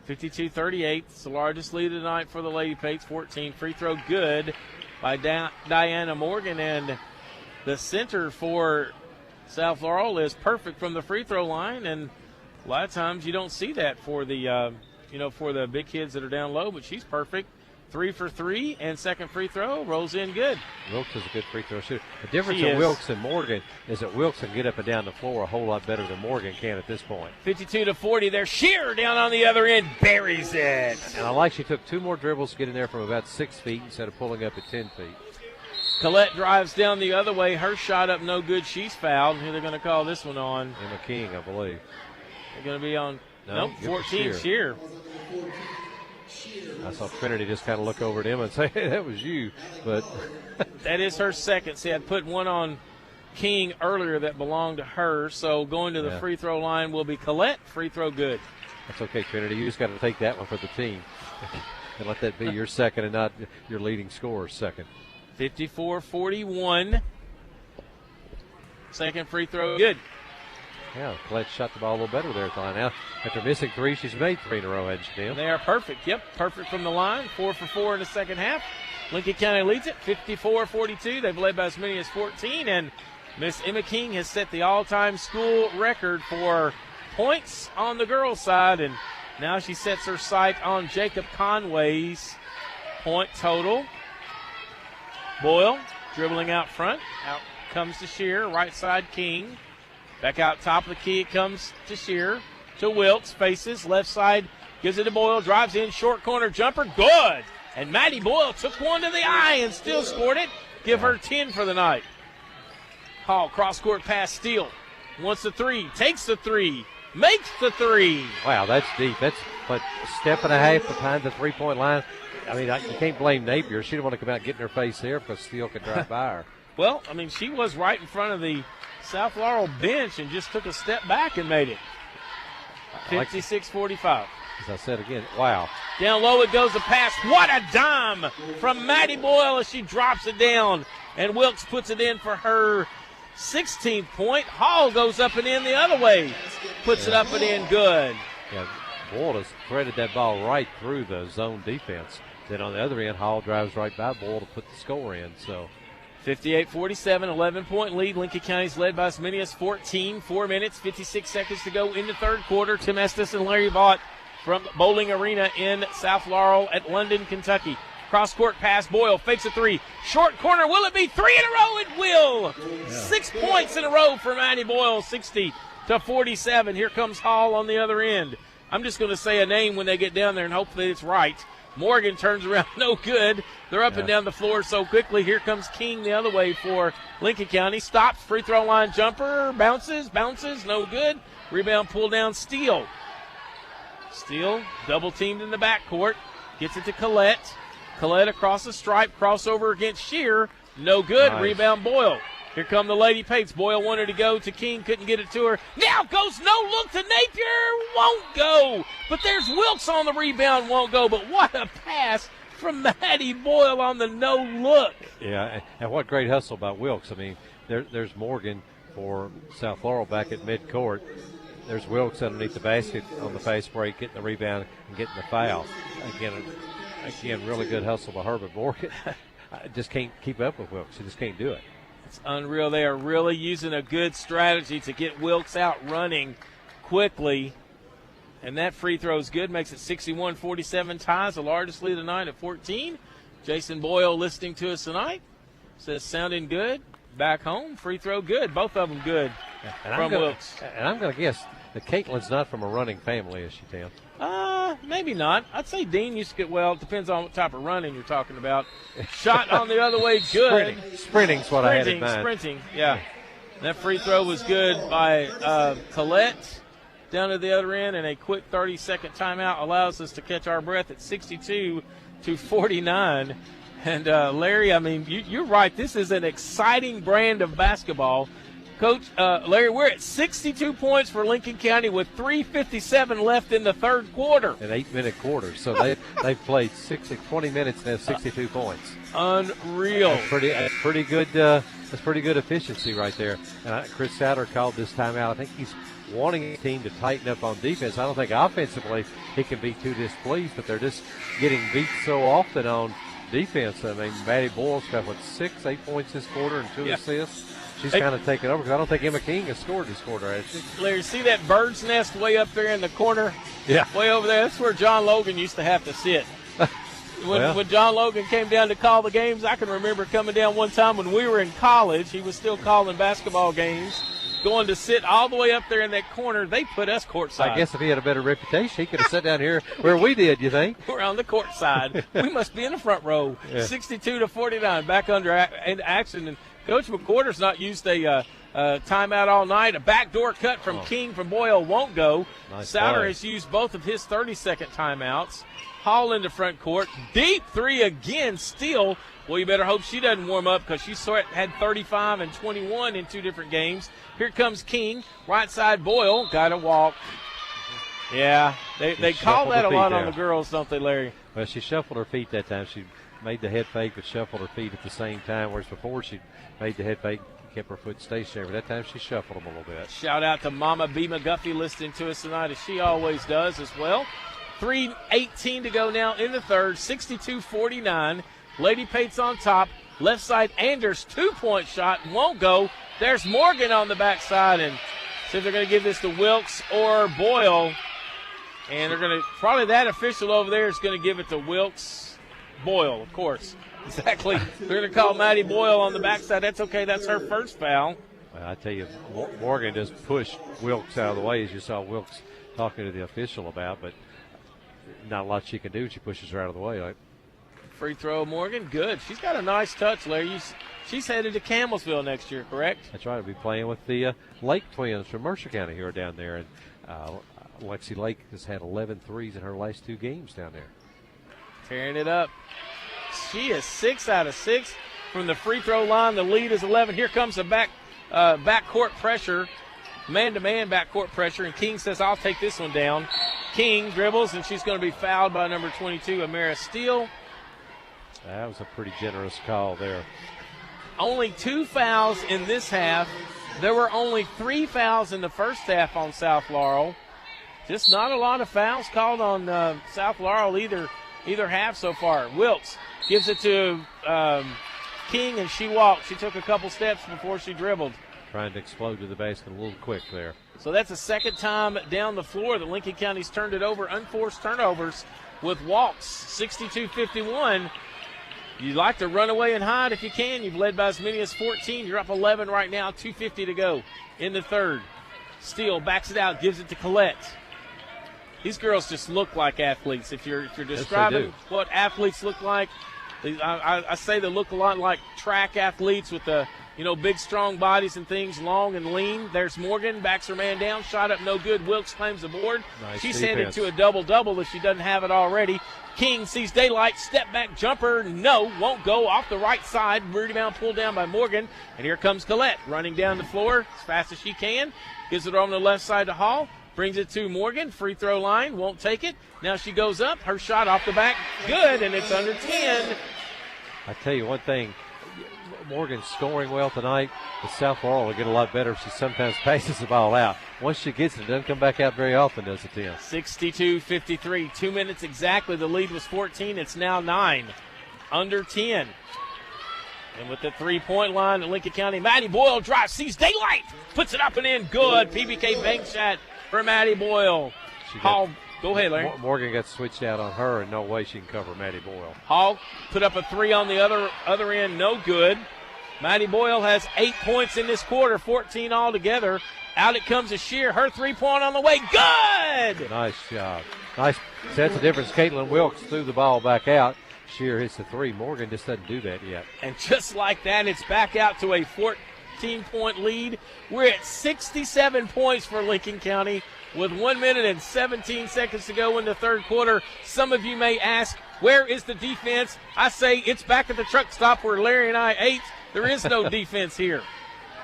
52-38. It's the largest lead of the night for the Lady Pates. 14 free throw good by Diana Morgan, and the center for South Laurel is perfect from the free throw line, and a lot of times you don't see that for the for the big kids that are down low, but she's perfect. 3 for 3, and second free throw rolls in good. Wilkes is a good free throw shooter. The difference in Wilkes and Morgan is that Wilkes can get up and down the floor a whole lot better than Morgan can at this point. 52-40. There's Shearer down on the other end, buries it. And I like she took 2 more dribbles to get in there from about 6 feet instead of pulling up at 10 feet. Collette drives down the other way. Her shot up no good. She's fouled. Who they're going to call this one on? Emma King, I believe. They're going to be on. No, 14 Shearer. I saw Trinity just kind of look over at him and say, hey, that was you. But that is her second. See, I'd put one on King earlier that belonged to her. So going to the free throw line will be Collette. Free throw good. That's okay, Trinity. You just got to take that one for the team. And let that be your second and not your leading scorer's second. 54-41. Second free throw good. Yeah, Collette shot the ball a little better there at the line. Now, after missing 3, she's made 3 in a row, hasn't she, Tim? They are perfect. Yep, perfect from the line. 4 for 4 in the second half. Lincoln County leads it 54-42. They've led by as many as 14, and Miss Emma King has set the all-time school record for points on the girls' side, and now she sets her sight on Jacob Conway's point total. Boyle dribbling out front. Out comes to Shearer. Right side, King. Back out top of the key, it comes to Shearer. To Wilkes, faces. Left side, gives it to Boyle. Drives in, short corner jumper. Good! And Maddie Boyle took one to the eye and still scored it. Give her 10 for the night. Hall, cross-court pass, Steele. Wants the 3. Takes the 3. Makes the 3. Wow, that's deep. That's but a step and a half behind the three-point line. I mean, you can't blame Napier. She didn't want to come out and get in her face there because Steele could drive by her. Well, I mean, she was right in front of the South Laurel bench and just took a step back and made it. 56-45. As I said again, wow. Down low it goes, the pass. What a dime from Maddie Boyle as she drops it down. And Wilkes puts it in for her 16th point. Hall goes up and in the other way. Puts it up and in good. Yeah, Boyle has threaded that ball right through the zone defense. Then on the other end, Hall drives right by Boyle to put the score in. So 58-47, 11-point lead. Lincoln County's led by as many as 14. 4 minutes, 56 seconds to go in the third quarter. Tim Estes and Larry Vaught from Bowling Arena in South Laurel at London, Kentucky. Cross-court pass, Boyle fakes a 3. Short corner, will it be 3 in a row? It will. Yeah. 6 points in a row for Maddie Boyle, 60-47. Here comes Hall on the other end. I'm just going to say a name when they get down there and hopefully it's right. Morgan turns around, no good. They're up and down the floor so quickly. Here comes King the other way for Lincoln County. Stops, free throw line jumper, bounces, no good. Rebound pull down, Steele. Steele double teamed in the backcourt. Gets it to Collette. Collette across the stripe, crossover against Shearer. No good, nice. Rebound Boyle. Here come the Lady Pates. Boyle wanted to go to King, couldn't get it to her. Now goes no look to Napier, won't go. But there's Wilkes on the rebound, won't go. But what a pass from Maddie Boyle on the no look. Yeah, and what great hustle by Wilkes. I mean, there's Morgan for South Laurel back at midcourt. There's Wilkes underneath the basket on the fast break, getting the rebound and getting the foul. Again, really good hustle by her, but Morgan just can't keep up with Wilkes. She just can't do it. It's unreal. They are really using a good strategy to get Wilkes out running quickly. And that free throw is good. Makes it 61-47, ties the largest lead of the night at 14. Jason Boyle listening to us tonight. Says sounding good. Back home, free throw good. Both of them good from Wilkes. And I'm going to guess that Caitlin's not from a running family, is she, Tim? Maybe not. I'd say Dean used to get, well, it depends on what type of running you're talking about. Shot on the other way, good. Sprinting's what I had in mind. Sprinting, yeah. That free throw was good by Collette down to the other end, and a quick 30-second timeout allows us to catch our breath at 62-49. And, Larry, I mean, you're right. This is an exciting brand of basketball. Coach, Larry, we're at 62 points for Lincoln County with 3:57 left in the third quarter. An 8-minute quarter. So they've played 20 minutes and have 62 points. Unreal. That's pretty good. That's pretty good efficiency right there. And Chris Souter called this timeout. I think he's wanting a team to tighten up on defense. I don't think offensively he can be too displeased, but they're just getting beat so often on defense. I mean, Maddie Boyle's got, 8 points this quarter and 2 assists. She's kind of taken over because I don't think Emma King has scored this quarter, has she? Larry, see that bird's nest way up there in the corner? Yeah. Way over there. That's where John Logan used to have to sit. When John Logan came down to call the games, I can remember coming down one time when we were in college. He was still calling basketball games, going to sit all the way up there in that corner. They put us courtside. I guess if he had a better reputation, he could have sat down here where we did, you think? We're on the court side. We must be in the front row. Yeah. 62-49, back under action. And Coach McWhorter's not used a timeout all night. A backdoor cut from King from Boyle won't go. Nice Souter play. has used both of his 30-second timeouts. Hall into front court. Deep three again, Steele. Well, you better hope she doesn't warm up because she had 35 and 21 in 2 different games. Here comes King. Right side Boyle. Got to walk. Yeah, they call that a lot on the girls, don't they, Larry? Well, she shuffled her feet that time. She made the head fake but shuffled her feet at the same time, whereas before she made the head fake, kept her foot stationary. But that time she shuffled them a little bit. Shout out to Mama B. McGuffey listening to us tonight, as she always does as well. 3:18 to go now in the third, 62-49. Lady Pates on top. Left side, Anders, 2-point shot, won't go. There's Morgan on the backside, and see if they're going to give this to Wilkes or Boyle. And they're going to, probably that official over there is going to give it to Wilkes. Boyle, of course. Exactly. They're going to call Maddie Boyle on the backside. That's okay. That's her first foul. Well, I tell you, Morgan just pushed Wilkes out of the way, as you saw Wilkes talking to the official about, but not a lot she can do when she pushes her out of the way. Free throw, Morgan. Good. She's got a nice touch, Larry. She's headed to Campbellsville next year, correct? That's right. We'll be playing with the Lake twins from Mercer County who are down there. And Lexi Lake has had 11 threes in her last 2 games down there. Tearing it up. She is 6 out of 6 from the free throw line. The lead is 11. Here comes the backcourt pressure, man-to-man backcourt pressure, and King says, I'll take this one down. King dribbles, and she's going to be fouled by number 22, Amara Steele. That was a pretty generous call there. Only 2 fouls in this half. There were only 3 fouls in the first half on South Laurel. Just not a lot of fouls called on South Laurel either half so far. Wilkes gives it to King, and she walked. She took a couple steps before she dribbled. Trying to explode to the basket a little quick there. So that's the second time down the floor that Lincoln County's turned it over. Unforced turnovers with walks, 62-51. You like to run away and hide if you can. You've led by as many as 14. You're up 11 right now, 2:50 to go in the third. Steele backs it out, gives it to Collette. These girls just look like athletes. If you're describing what athletes look like, I say they look a lot like track athletes with the big strong bodies and things, long and lean. There's Morgan, backs her man down, shot up no good. Wilkes claims the board. Nice She's defense. headed to a double-double if she doesn't have it already. King sees daylight, step back jumper, no, won't go, off the right side. Rebound pulled down by Morgan, and here comes Collette running down the floor as fast as she can. Gives it on the left side to Hall, brings it to Morgan, free throw line, won't take it. Now she goes up, her shot off the back, good, and it's under 10. I tell you one thing, Morgan's scoring well tonight, but South Laurel will get a lot better if she sometimes passes the ball out. Once she gets it doesn't come back out very often, does it, Tim? 62-53, 2 minutes exactly. The lead was 14. It's now 9, under 10. And with the three-point line at Lincoln County, Maddie Boyle drives, sees daylight, puts it up and in, good. PBK bank shot for Maddie Boyle. Hall, go ahead, Larry. Morgan got switched out on her, and no way she can cover Maddie Boyle. Hall put up a 3 on the other end, no good. Maddie Boyle has 8 points in this quarter, 14 altogether. Out it comes to Shear, her 3-point on the way, good! Nice job. Nice. That's the difference. Caitlin Wilkes threw the ball back out. Shear hits the 3. Morgan just doesn't do that yet. And just like that, it's back out to a 15-point lead. We're at 67 points for Lincoln County with 1 minute and 17 seconds to go in the third quarter. Some of you may ask, where is the defense? I say it's back at the truck stop where Larry and I ate. There is no defense here.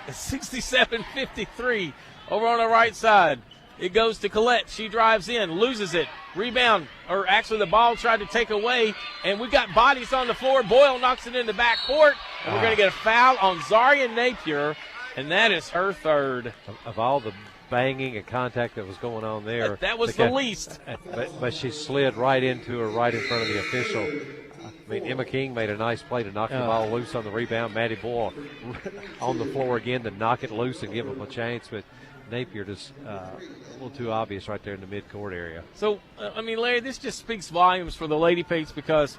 It's 67-53 over on the right side. It goes to Collette. She drives in, loses it. Rebound, or actually the ball tried to take away, and we got bodies on the floor. Boyle knocks it in the backcourt, and we're going to get a foul on Zaria Napier, and that is her third. Of all the banging and contact that was going on there, that was the least. But she slid right into her, right in front of the official. I mean, Emma King made a nice play to knock the ball loose on the rebound. Maddie Boyle on the floor again to knock it loose and give them a chance, but Napier just a little too obvious right there in the midcourt area. So, Larry, this just speaks volumes for the Lady Pates because,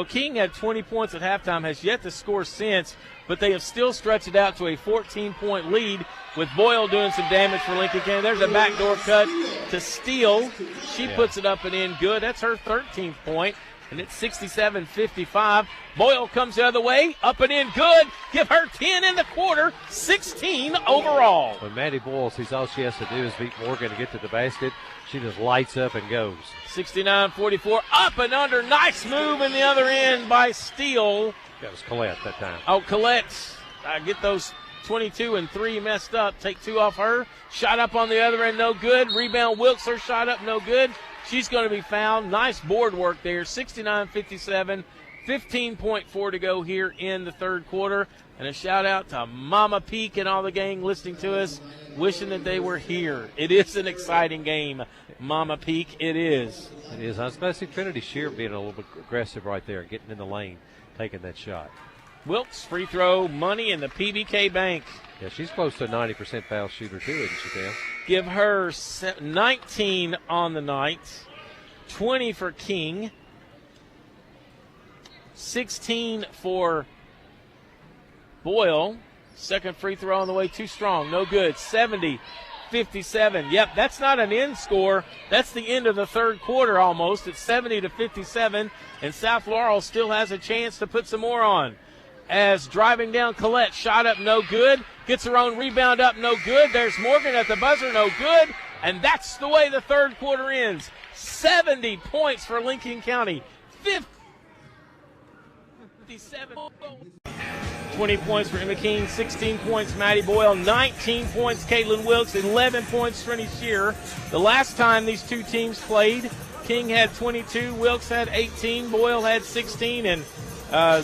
King had 20 points at halftime, has yet to score since, but they have still stretched it out to a 14-point lead with Boyle doing some damage for Lincoln County. There's a backdoor cut to Steele. She puts it up and in good. That's her 13th point. And it's 67-55. Boyle comes the other way, up and in good. Give her 10 in the quarter, 16 overall. When Maddie Boyle sees all she has to do is beat Morgan to get to the basket, she just lights up and goes. 69-44, up and under. Nice move in the other end by Steele. That was Collette that time. Oh, Collette, get those 22 and 3 messed up. Take 2 off her. Shot up on the other end, no good. Rebound Wilkes, her shot up, no good. She's going to be fouled. Nice board work there. 69-57, 15.4 to go here in the third quarter. And a shout out to Mama Peak and all the gang listening to us, wishing that they were here. It is an exciting game, Mama Peak. It is. It is. I was glad to see Trinity Shear being a little bit aggressive right there, getting in the lane, taking that shot. Wilkes, free throw, money in the PBK Bank. Yeah, she's close to a 90% foul shooter, too, isn't she, Cam? Give her 19 on the night, 20 for King, 16 for Boyle. Second free throw on the way, too strong, no good. 70-57. Yep, that's not an end score. That's the end of the third quarter almost. It's 70-57, and South Laurel still has a chance to put some more on. As driving down Collette, shot up, no good. Gets her own rebound up, no good. There's Morgan at the buzzer, no good. And that's the way the third quarter ends. 70 points for Lincoln County. 57. 20 points for Emma King, 16 points Maddie Boyle, 19 points Caitlin Wilkes, 11 points Trinity Shear. The last time these two teams played, King had 22, Wilkes had 18, Boyle had 16, and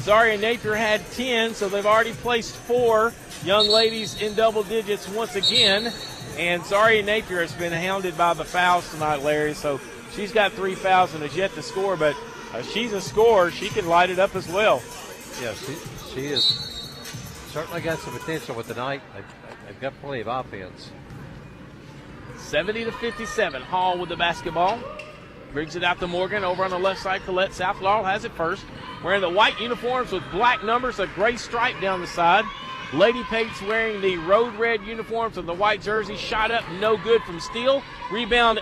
Zaria Napier had 10, so they've already placed 4 young ladies in double digits once again. And Zaria Napier has been hounded by the fouls tonight, Larry, so she's got 3 fouls and has yet to score, but she's a scorer. She can light it up as well. Yeah, she is certainly got some potential with the night. They've got plenty of offense. 70-57, Hall with the basketball. Brings it out to Morgan over on the left side. Collette. South Laurel has it first. Wearing the white uniforms with black numbers, a gray stripe down the side. Lady Pates wearing the road red uniforms with the white jersey. Shot up, no good from Steele. Rebound,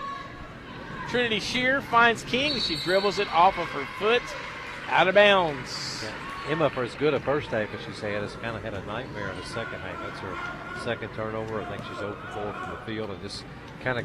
Trinity Shear finds King. She dribbles it off of her foot, out of bounds. Yeah. Emma, for as good a first half as she's had, has kind of had a nightmare in the second half. That's her second turnover. I think she's 0 for 4 from the field and just kind of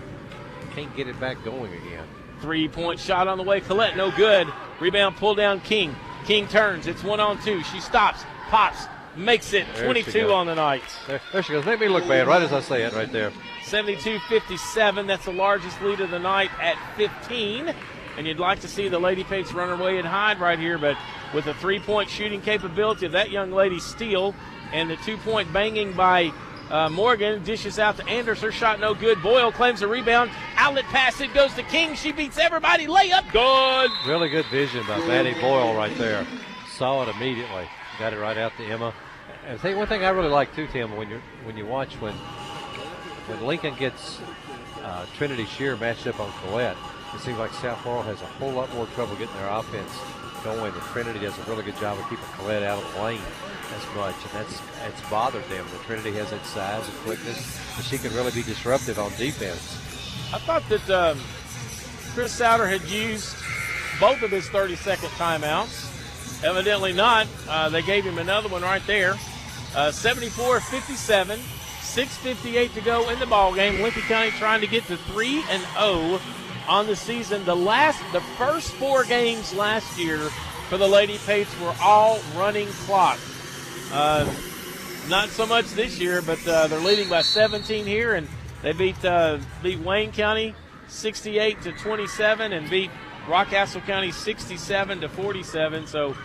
can't get it back going again. 3-point shot on the way. Collette, no good. Rebound, pull down King. King turns. It's 1-on-2. She stops, pops, makes it. 22 on the night. There she goes. Make me look bad, right as I say it right there. 72-57. That's the largest lead of the night at 15. And you'd like to see the Lady Pates run away and hide right here, but with the 3-point shooting capability of that young lady Steele and the 2-point banging by Morgan, dishes out to Anders. Her shot no good. Boyle claims the rebound. Outlet pass. It goes to King. She beats everybody. Layup good. Really good vision by Maddie Boyle right there. Saw it immediately. Got it right out to Emma. And I think one thing I really like too, Tim, when you watch when Lincoln gets Trinity Shear matched up on Collette, it seems like South Laurel has a whole lot more trouble getting their offense going. And Trinity does a really good job of keeping Collette out of the lane as much, and that's bothered them. The Trinity has that size and quickness, and she can really be disruptive on defense. I thought that Chris Souter had used both of his 30-second timeouts. Evidently not. They gave him another one right there. 74-57. 6:58 to go in the ball game. Lincoln County trying to get to 3-0 on the season. The first 4 games last year for the Lady Pates were all running clock. Not so much this year, but they're leading by 17 here, and they beat Wayne County 68-27 and beat Rockcastle County 67-47. So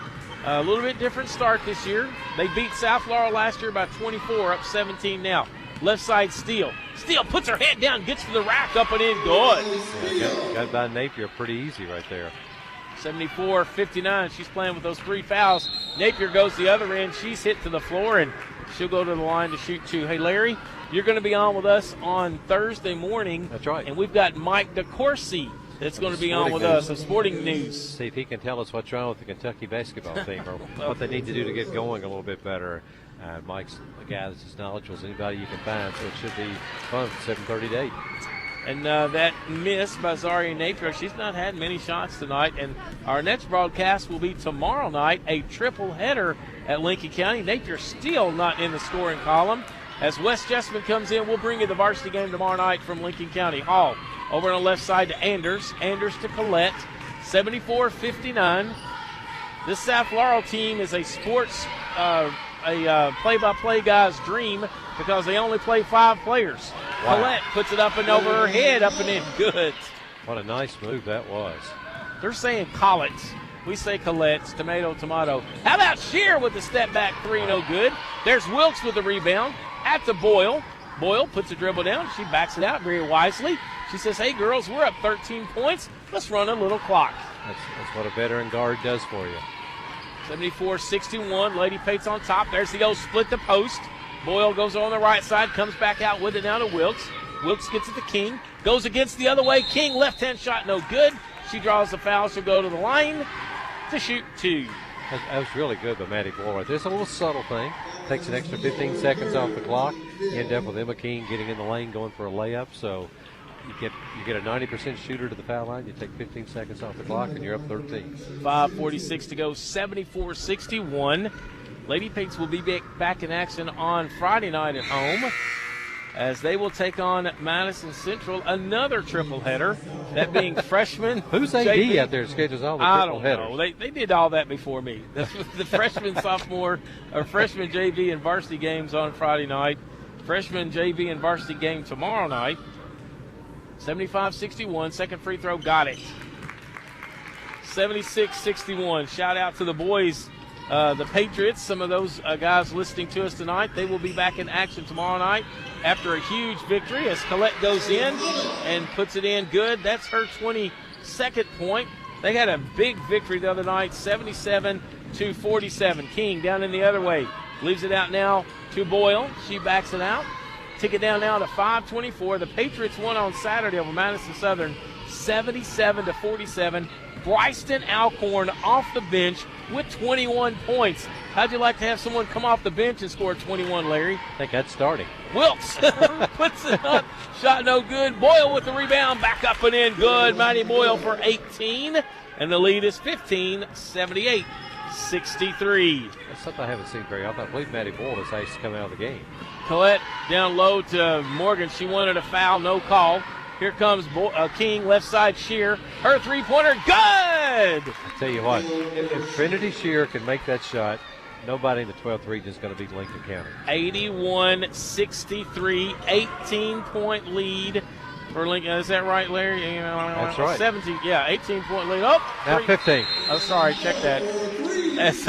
a little bit different start this year. They beat South Laurel last year by 24, up 17 now. Left side, Steele. Steele puts her head down, gets to the rack, up and in, good. Yeah, got by Napier pretty easy right there. 74-59. She's playing with those 3 fouls. Napier goes the other end. She's hit to the floor, and she'll go to the line to shoot 2. Hey, Larry, you're going to be on with us on Thursday morning. That's right. And we've got Mike DeCourcy that's going to be on with us of Sporting News. See if he can tell us what's wrong with the Kentucky basketball team or what they need to do to get going a little bit better. Mike's a guy that's as knowledgeable as anybody you can find, so it should be fun, 7:30 to 8. And that miss by Zaria Napier, she's not had many shots tonight. And our next broadcast will be tomorrow night, a triple header at Lincoln County. Napier still not in the scoring column. As Wes Jessman comes in, we'll bring you the varsity game tomorrow night from Lincoln County. Hall over on the left side to Anders. Anders to Collette, 74-59. This South Laurel team is a sports play-by-play guy's dream because they only play 5 players. Wow. Collette puts it up and over her head, up and in, good. What a nice move that was. They're saying Collette. We say Colette's, tomato, tomato. How about Shear with the step-back 3, no good. There's Wilkes with the rebound at the Boyle. Boyle puts a dribble down. She backs it out very wisely. She says, hey, girls, we're up 13 points. Let's run a little clock. That's what a veteran guard does for you. 74-61, Lady Pates on top. There's the old split the post. Boyle goes on the right side, comes back out with it now to Wilkes. Wilkes gets it to King, goes against the other way. King, left-hand shot, no good. She draws the foul. She'll go to the line to shoot 2. That was really good by Maddie Boyle. There's a little subtle thing. Takes an extra 15 seconds off the clock. You end up with Emma King getting in the lane, going for a layup. So you get a 90% shooter to the foul line. You take 15 seconds off the clock, and you're up 13. 5:46 to go, 74-61. Lady Pates will be back in action on Friday night at home as they will take on Madison Central, another triple header, that being freshman. Who's AD JV? out there schedules all the triple headers? I don't know. They did all that before me. That's the freshman, sophomore, or freshman JV and varsity games on Friday night. Freshman JV and varsity game tomorrow night. 75-61, second free throw, got it. 76-61, shout out to the boys, the Patriots, some of those guys listening to us tonight. They will be back in action tomorrow night after a huge victory as Collette goes in and puts it in good. That's her 22nd point. They had a big victory the other night, 77-47. King down in the other way, leaves it out now to Boyle. She backs it out. Take it down now to 5:24. The Patriots won on Saturday over Madison Southern, 77-47. Bryston Alcorn off the bench with 21 points. How'd you like to have someone come off the bench and score 21, Larry? I think that's starting. Wilkes puts it up. Shot no good. Boyle with the rebound. Back up and in. Good. Mighty Boyle for 18. And the lead is 15, 78-63. That's something I haven't seen very often. I believe Maddie Boyle is ace to come out of the game. Collette down low to Morgan. She wanted a foul. No call. Here comes King, left side Shear. Her three-pointer, good! I tell you what, if Trinity Shear can make that shot, nobody in the 12th region is going to beat Lincoln County. 81-63, 18-point lead for Lincoln. Is that right, Larry? That's right. 17, yeah, 18-point lead. Oh, now 15. Oh, sorry, check that. As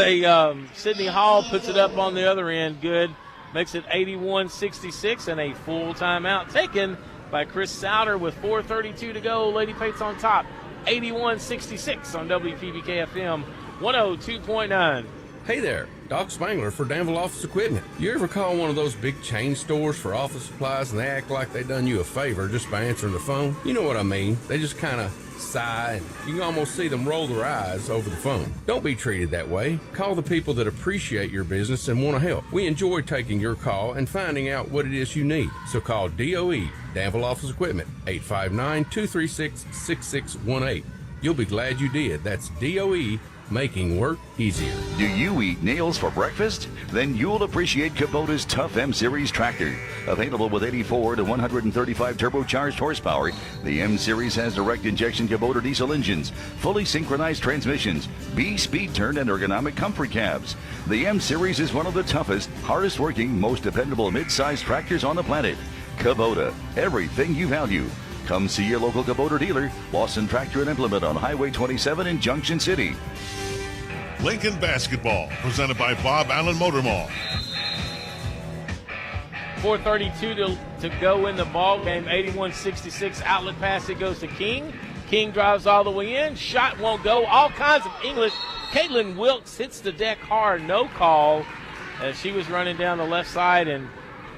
Sydney Hall puts it up on the other end, good. Makes it 81-66, and a full timeout taken by Chris Souter with 4:32 to go. Lady Pates on top, 81-66 on WPBK FM 102.9. Hey there, Doc Spangler for Danville Office Equipment. You ever call one of those big chain stores for office supplies and they act like they done you a favor just by answering the phone? You know what I mean. They just kind of sigh and you can almost see them roll their eyes over the phone. Don't be treated that way. Call the people that appreciate your business and want to help. We enjoy taking your call and finding out what it is you need. So call DOE, Danville Office Equipment, 859-236-6618. You'll be glad you did. That's DOE, making work easier. Do you eat nails for breakfast? Then you'll appreciate Kubota's Tough M-Series tractor. Available with 84 to 135 turbocharged horsepower, the M-Series has direct injection Kubota diesel engines, fully synchronized transmissions, B-speed turn, and ergonomic comfort cabs. The M-Series is one of the toughest, hardest working, most dependable mid-sized tractors on the planet. Kubota, everything you value. Come see your local Kubota dealer, Lawson Tractor and Implement on Highway 27 in Junction City. Lincoln Basketball, presented by Bob Allen Motor Mall. 4:32 to go in the ball game. 81-66 outlet pass. It goes to King. King drives all the way in. Shot won't go. All kinds of English. Caitlin Wilkes hits the deck hard. No call as she was running down the left side, and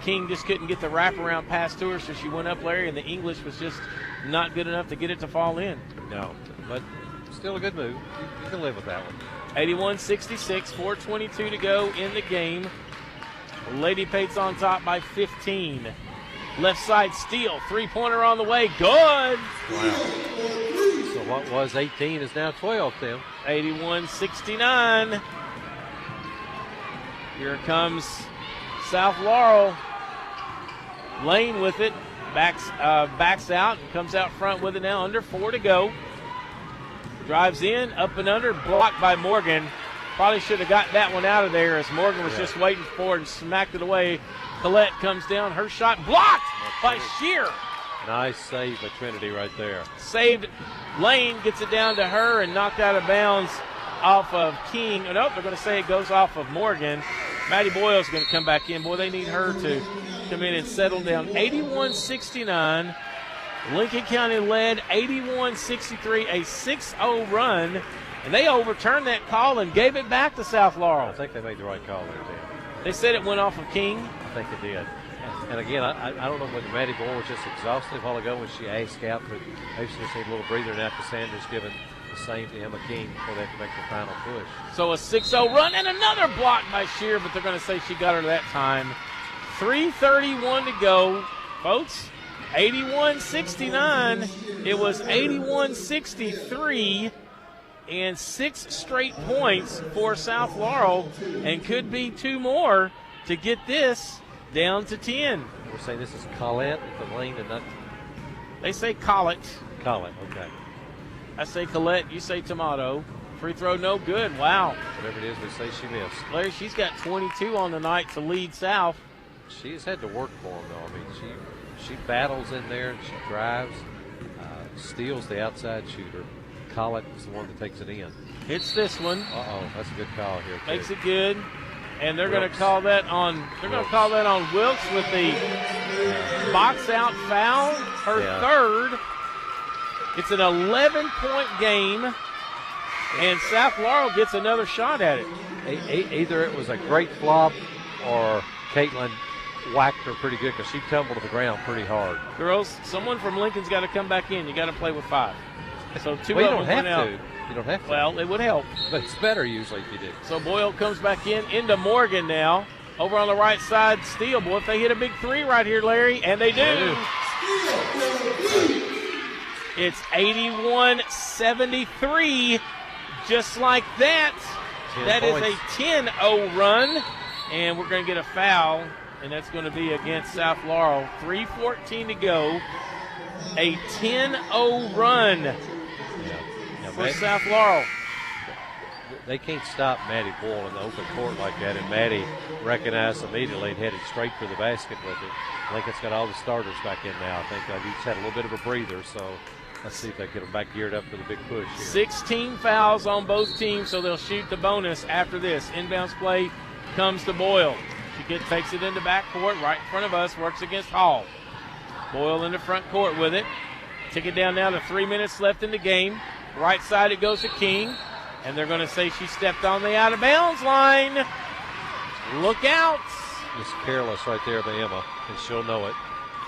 King just couldn't get the wraparound pass to her, so she went up, Larry, and the English was just not good enough to get it to fall in. No, but still a good move. You can live with that one. 81-66, 4:22 to go in the game. Lady Pates on top by 15. Left side steal, three-pointer on the way, good! Wow. So what was 18 is now 12, Tim. 81-69. Here comes South Laurel. Lane with it, backs out and comes out front with it now, under 4 to go. Drives in, up and under, blocked by Morgan. Probably should have got that one out of there as Morgan was just waiting for it and smacked it away. Colette comes down, her shot blocked by Shear. Nice save by Trinity right there. Saved. Lane gets it down to her and knocked out of bounds off of King. Oh, nope, they're going to say it goes off of Morgan. Maddie Boyle's going to come back in. Boy, they need her to come in and settle down. 81-69. Lincoln County led 81-63, a 6-0 run. And they overturned that call and gave it back to South Laurel. I think they made the right call there, Tim. They said it went off of King. I think it did. And again, I don't know whether Maddie Boyle was just exhausted a while ago when she asked out, but maybe she just needed a little breather, and after Sanders giving the same to Emma King before they have to make the final push. So a 6-0 run and another block by Shear, but they're going to say she got her that time. 3:31 to go, folks. 81-69. It was 81-63, and 6 straight points for South Laurel, and could be 2 more to get this down to 10. We're saying this is Collette at the lane and not. They say Collette. Collette, okay. I say Colette, you say Tomato. Free throw no good. Wow. Whatever it is, we say she missed. Larry, she's got 22 on the night to lead South. She has had to work for them, though. I mean, she battles in there, and she drives, steals the outside shooter. Collette is the one that takes it in. It's this one. Uh-oh, that's a good call here, too. Makes it good. And they're going to call that on. They're going to call that on Wilkes with the box out foul, her third. It's an 11-point game, and South Laurel gets another shot at it. Either it was a great flop or Caitlin whacked her pretty good because she tumbled to the ground pretty hard. Girls, someone from Lincoln's got to come back in. You got to play with 5. So 2 well, you of don't them have went out. to. You don't have to. Well, it would help. But it's better usually if you do. So Boyle comes back into Morgan now. Over on the right side, steal. Boy, if they hit a big 3 right here, Larry, and they do. It's 81-73. Just like that. That points. Is a 10-0 run. And we're going to get a foul, and that's going to be against South Laurel. 3:14 to go. A 10-0 run for South Laurel. They can't stop Maddie Boyle in the open court like that, and Maddie recognized immediately and headed straight for the basket with it. Lincoln's got all the starters back in now. I think they've each had a little bit of a breather, so let's see if they get them back geared up for the big push here. 16 fouls on both teams, so they'll shoot the bonus after this. Inbounds play comes to Boyle. She takes it into backcourt right in front of us, works against Hall. Boyle in the front court with it. Take it down now to 3 minutes left in the game. Right side it goes to King, and they're going to say she stepped on the out-of-bounds line. Look out. It's careless right there by Emma, and she'll know it.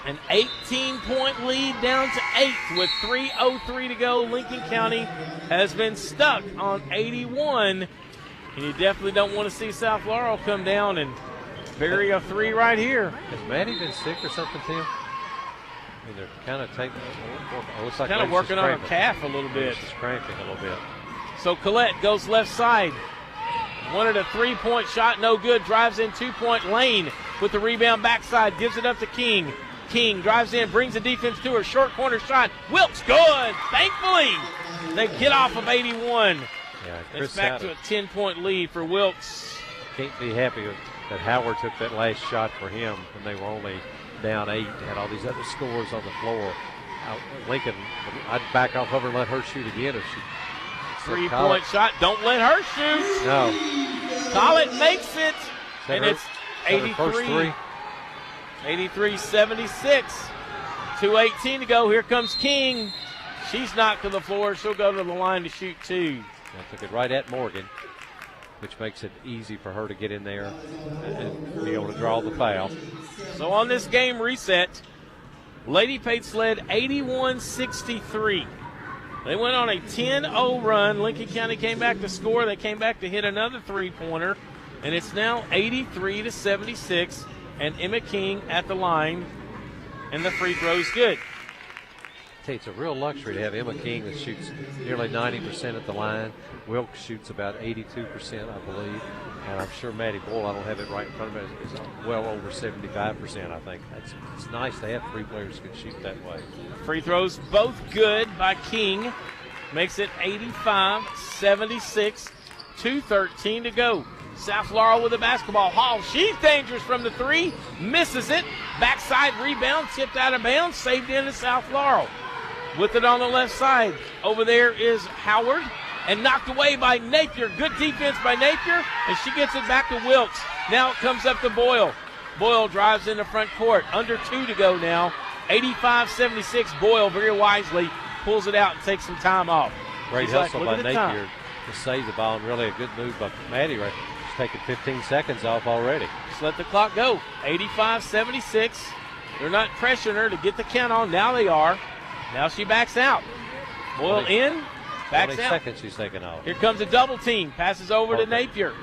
An 18-point lead down to 8 with 3:03 to go. Lincoln County has been stuck on 81, and you definitely don't want to see South Laurel come down and bury a 3 right here. Has Maddie been sick or something, Tim? I mean, they're kind of taking. Looks like kind of working on her calf a little bit. She's cramping a little bit. So Collette goes left side. Wanted a three-point shot, no good. Drives in two-point lane with the rebound backside. Gives it up to King. King drives in, brings the defense to her. Short corner shot. Wilkes, good. Thankfully, they get off of 81. Yeah, It's back to a 10-point lead for Wilkes. Can't be happy that Howard took that last shot for him when they were only down 8. Had all these other scores on the floor. Lincoln, I'd back off of her and let her shoot again if she. Three-point shot. Don't let her shoot. No. Collett makes it. And it's First three. 83-76. 2:18 to go. Here comes King. She's knocked to the floor. She'll go to the line to shoot 2. I took it right at Morgan, which makes it easy for her to get in there and be able to draw the foul. So on this game reset, Lady Pates led 81-63. They went on a 10-0 run. Lincoln County came back to score. They came back to hit another three-pointer, and it's now 83-76. And Emma King at the line, and the free throw's good. It's a real luxury to have Emma King that shoots nearly 90% at the line. Wilkes shoots about 82%, I believe. And I'm sure Maddie Boyle, I don't have it right in front of me, is well over 75%, I think. It's nice to have 3 players who can shoot that way. Free throws both good by King. Makes it 85-76. 2:13 to go. South Laurel with the basketball. Hall, she's dangerous from the 3. Misses it. Backside rebound, tipped out of bounds, saved into South Laurel. With it on the left side. Over there is Howard. And knocked away by Napier. Good defense by Napier. And she gets it back to Wilkes. Now it comes up to Boyle. Boyle drives in the front court. Under 2 to go now. 85-76. Boyle very wisely pulls it out and takes some time off. Great She's like, hustle "Look by at the Napier time." to save the ball, and really a good move by Maddie. Right, she's taking 15 seconds off already. Just let the clock go. 85-76. They're not pressuring her to get the count on. Now they are. Now she backs out. Boyle in, backs 20 out. seconds she's taking off. Here comes a double team. Passes over to Napier.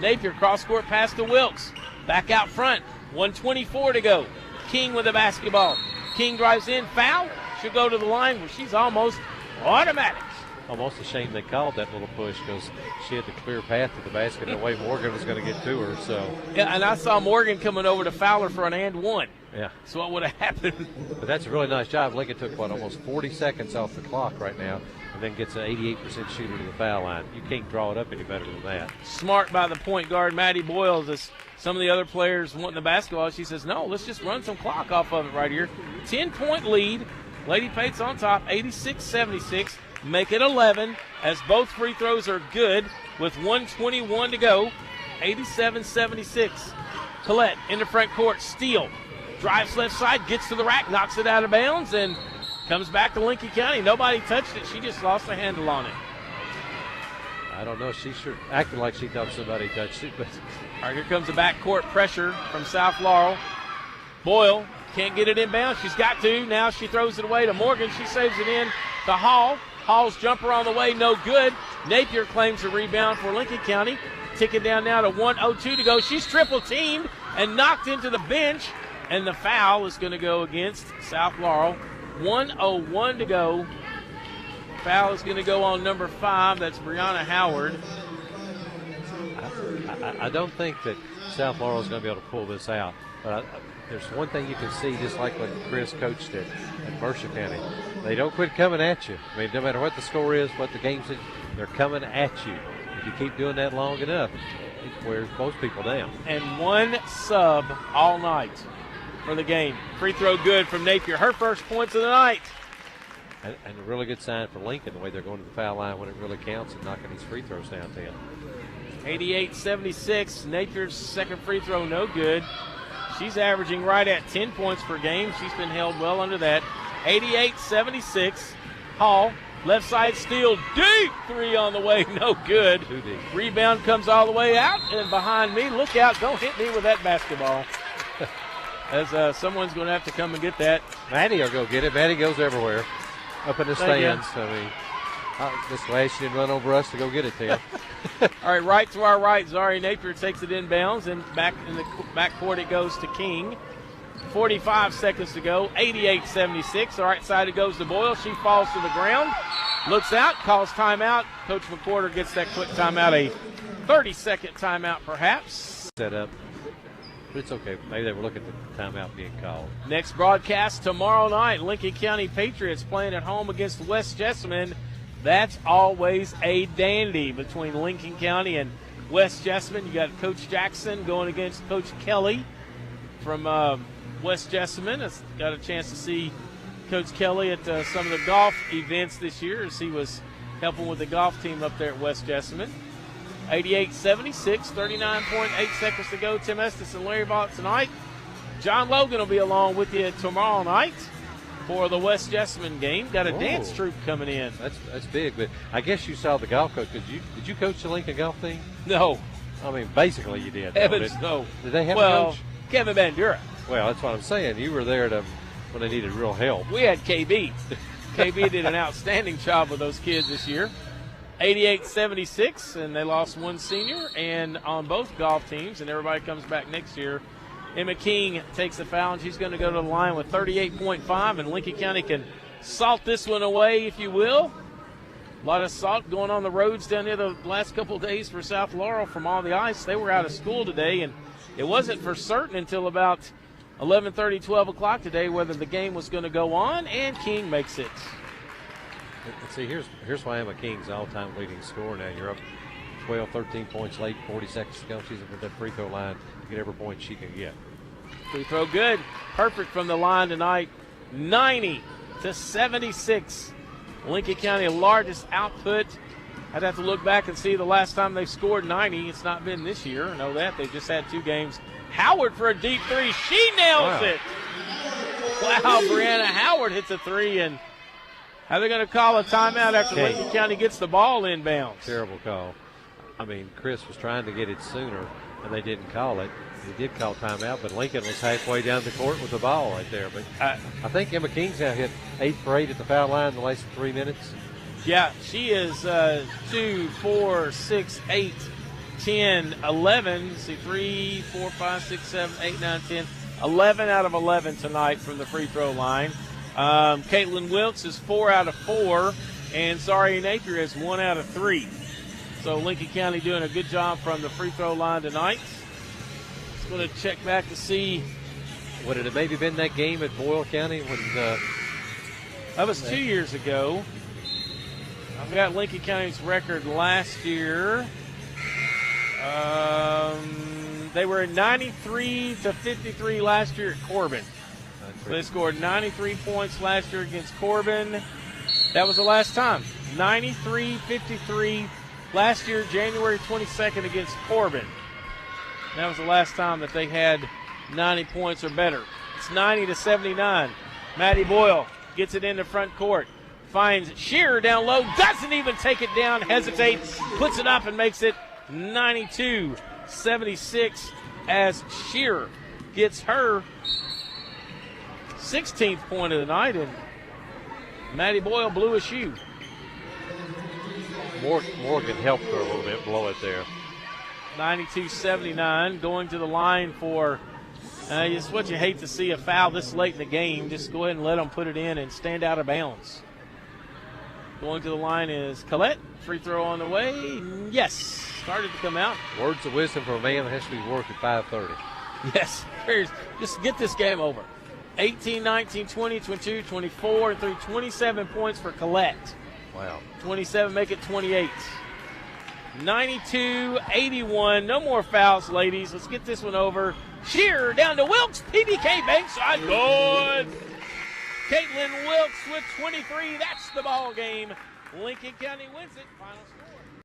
Napier cross-court pass to Wilkes. Back out front. 1:24 to go. King with the basketball. King drives in. Foul. She'll go to the line where she's almost automatic. Almost a shame they called that little push because she had the clear path to the basket and the way Morgan was going to get to her. So Yeah, and I saw Morgan coming over to Fowler for an and one. yeah, So what would have happened? but that's a really nice job. Lincoln took almost 40 seconds off the clock right now, and then gets an 88% shooter to the foul line. You can't draw it up any better than that. Smart by the point guard, Maddie Boyles. As some of the other players wanting the basketball, she says, no, let's just run some clock off of it right here. 10-point lead. Lady Pates on top, 86-76. Make it 11 as both free throws are good with 1:21 to go. 87-76. Collette in the front court, steal. Drives left side, gets to the rack, knocks it out of bounds, and comes back to Lincoln County. Nobody touched it. She just lost the handle on it. I don't know. She sure acted like she thought somebody touched it, but All right, here comes the backcourt pressure from South Laurel. Boyle can't get it inbound. She's got to. Now she throws it away to Morgan. She saves it in to Hall. Hall's jumper on the way, no good. Napier claims the rebound for Lincoln County. Ticking down now to 1:02 to go. She's triple teamed and knocked into the bench. And the foul is going to go against South Laurel. 1:01 to go. Foul is going to go on number 5. That's Brianna Howard. I don't think that South Laurel is going to be able to pull this out. But there's one thing you can see, just like when Chris coached at Mercer County. They don't quit coming at you. I mean, no matter what the score is, what the game's in, they're coming at you. If you keep doing that long enough, it wears most people down. And one sub all night for the game. Free throw good from Napier. Her first points of the night. And a really good sign for Lincoln, the way they're going to the foul line when it really counts and knocking these free throws down to him. 88-76. Napier's second free throw, no good. She's averaging right at 10 points per game. She's been held well under that. 88-76. Hall, left side steal, deep three on the way, no good. Too deep. Rebound comes all the way out and behind me. Look out, don't hit me with that basketball. As someone's going to have to come and get that. Maddie will go get it. Maddie goes everywhere. Up in the Thank you. stands. I mean, this way she didn't run over us to go get it, Tim. All right, right to our right, Zari Napier takes it inbounds, and back in the back court it goes to King. 45 seconds to go, 88-76. The right side it goes to Boyle. She falls to the ground. looks out, calls timeout. Coach McWhorter gets that quick timeout, a 30-second timeout perhaps. Set up. But it's okay. Maybe they were looking at the timeout being called. Next broadcast tomorrow night, Lincoln County Patriots playing at home against West Jessamine. That's always a dandy between Lincoln County and West Jessamine. You got Coach Jackson going against Coach Kelly from West Jessamine. Has got a chance to see Coach Kelly at some of the golf events this year as he was helping with the golf team up there at West Jessamine. 88-76, 39.8 seconds to go. Tim Estes and Larry Vaught tonight. John Logan will be along with you tomorrow night for the West Jessamine game. Got a dance troupe coming in. That's big, but I guess you saw the golf coach. Did you coach the Lincoln golf team? No. I mean, basically you did. Evans, no. Did they have a coach? Kevin Bandura. Well, that's what I'm saying. You were there when they needed real help. We had KB. KB did an outstanding job with those kids this year. 88-76, and they lost one senior and on both golf teams, and everybody comes back next year. Emma King takes the foul, and she's going to go to the line with 38.5, and Lincoln County can salt this one away, if you will. A lot of salt going on the roads down there the last couple of days for South Laurel from all the ice. They were out of school today, and it wasn't for certain until about 11:30, 12 o'clock today whether the game was going to go on, and King makes it. See, here's why Emma King's all-time leading scorer now. You're up 12, 13 points late, 40 seconds to go. She's at that free throw line to get every point she can get. Free throw good. Perfect from the line tonight. 90-76. Lincoln County, largest output. I'd have to look back and see the last time they've scored 90. It's not been this year. I know that. They've just had 2 games. Howard for a deep three. She nails it. Wow, Brianna Howard hits a 3, and how are they going to call a timeout after Lincoln County gets the ball inbounds? Terrible call. I mean, Chris was trying to get it sooner, and they didn't call it. They did call timeout, but Lincoln was halfway down the court with the ball right there. But I think Emma King's now hit 8 for 8 at the foul line in the last 3 minutes. Yeah, she is 2, 4, 6, 8, 10, 11. See, 3, 4, 5, 6, 7, 8, 9, 10. 11 out of 11 tonight from the free throw line. Caitlin Wilkes is 4 out of 4, and Zaria Napier is 1 out of 3. So Lincoln County doing a good job from the free throw line tonight. Just going to check back to see. Would it have maybe been that game at Boyle County when that was 2 years ago. I've got Lincoln County's record last year. They were 93-53 last year at Corbin. So they scored 93 points last year against Corbin. That was the last time. 93-53 last year, January 22nd against Corbin. That was the last time that they had 90 points or better. It's 90-79. Maddie Boyle gets it into front court. Finds Shearer down low. Doesn't even take it down. Hesitates. Puts it up and makes it 92-76 as Shearer gets her 16th point of the night, and Maddie Boyle blew a shoe. Morgan helped her a little bit, blow it there. 92-79, going to the line for, it's what you hate to see, a foul this late in the game. Just go ahead and let them put it in and stand out of bounds. Going to the line is Collette. Free throw on the way. Yes, started to come out. Words of wisdom from a man that has to be worked at 5:30. Yes, just get this game over. 18, 19, 20, 22, 24, and 3, 27 points for Collette. Wow. 27, make it 28. 92-81. No more fouls, ladies. Let's get this one over. Shearer down to Wilkes. PBK bank shot. Good. Caitlin Wilkes with 23. That's the ball game. Lincoln County wins it. Final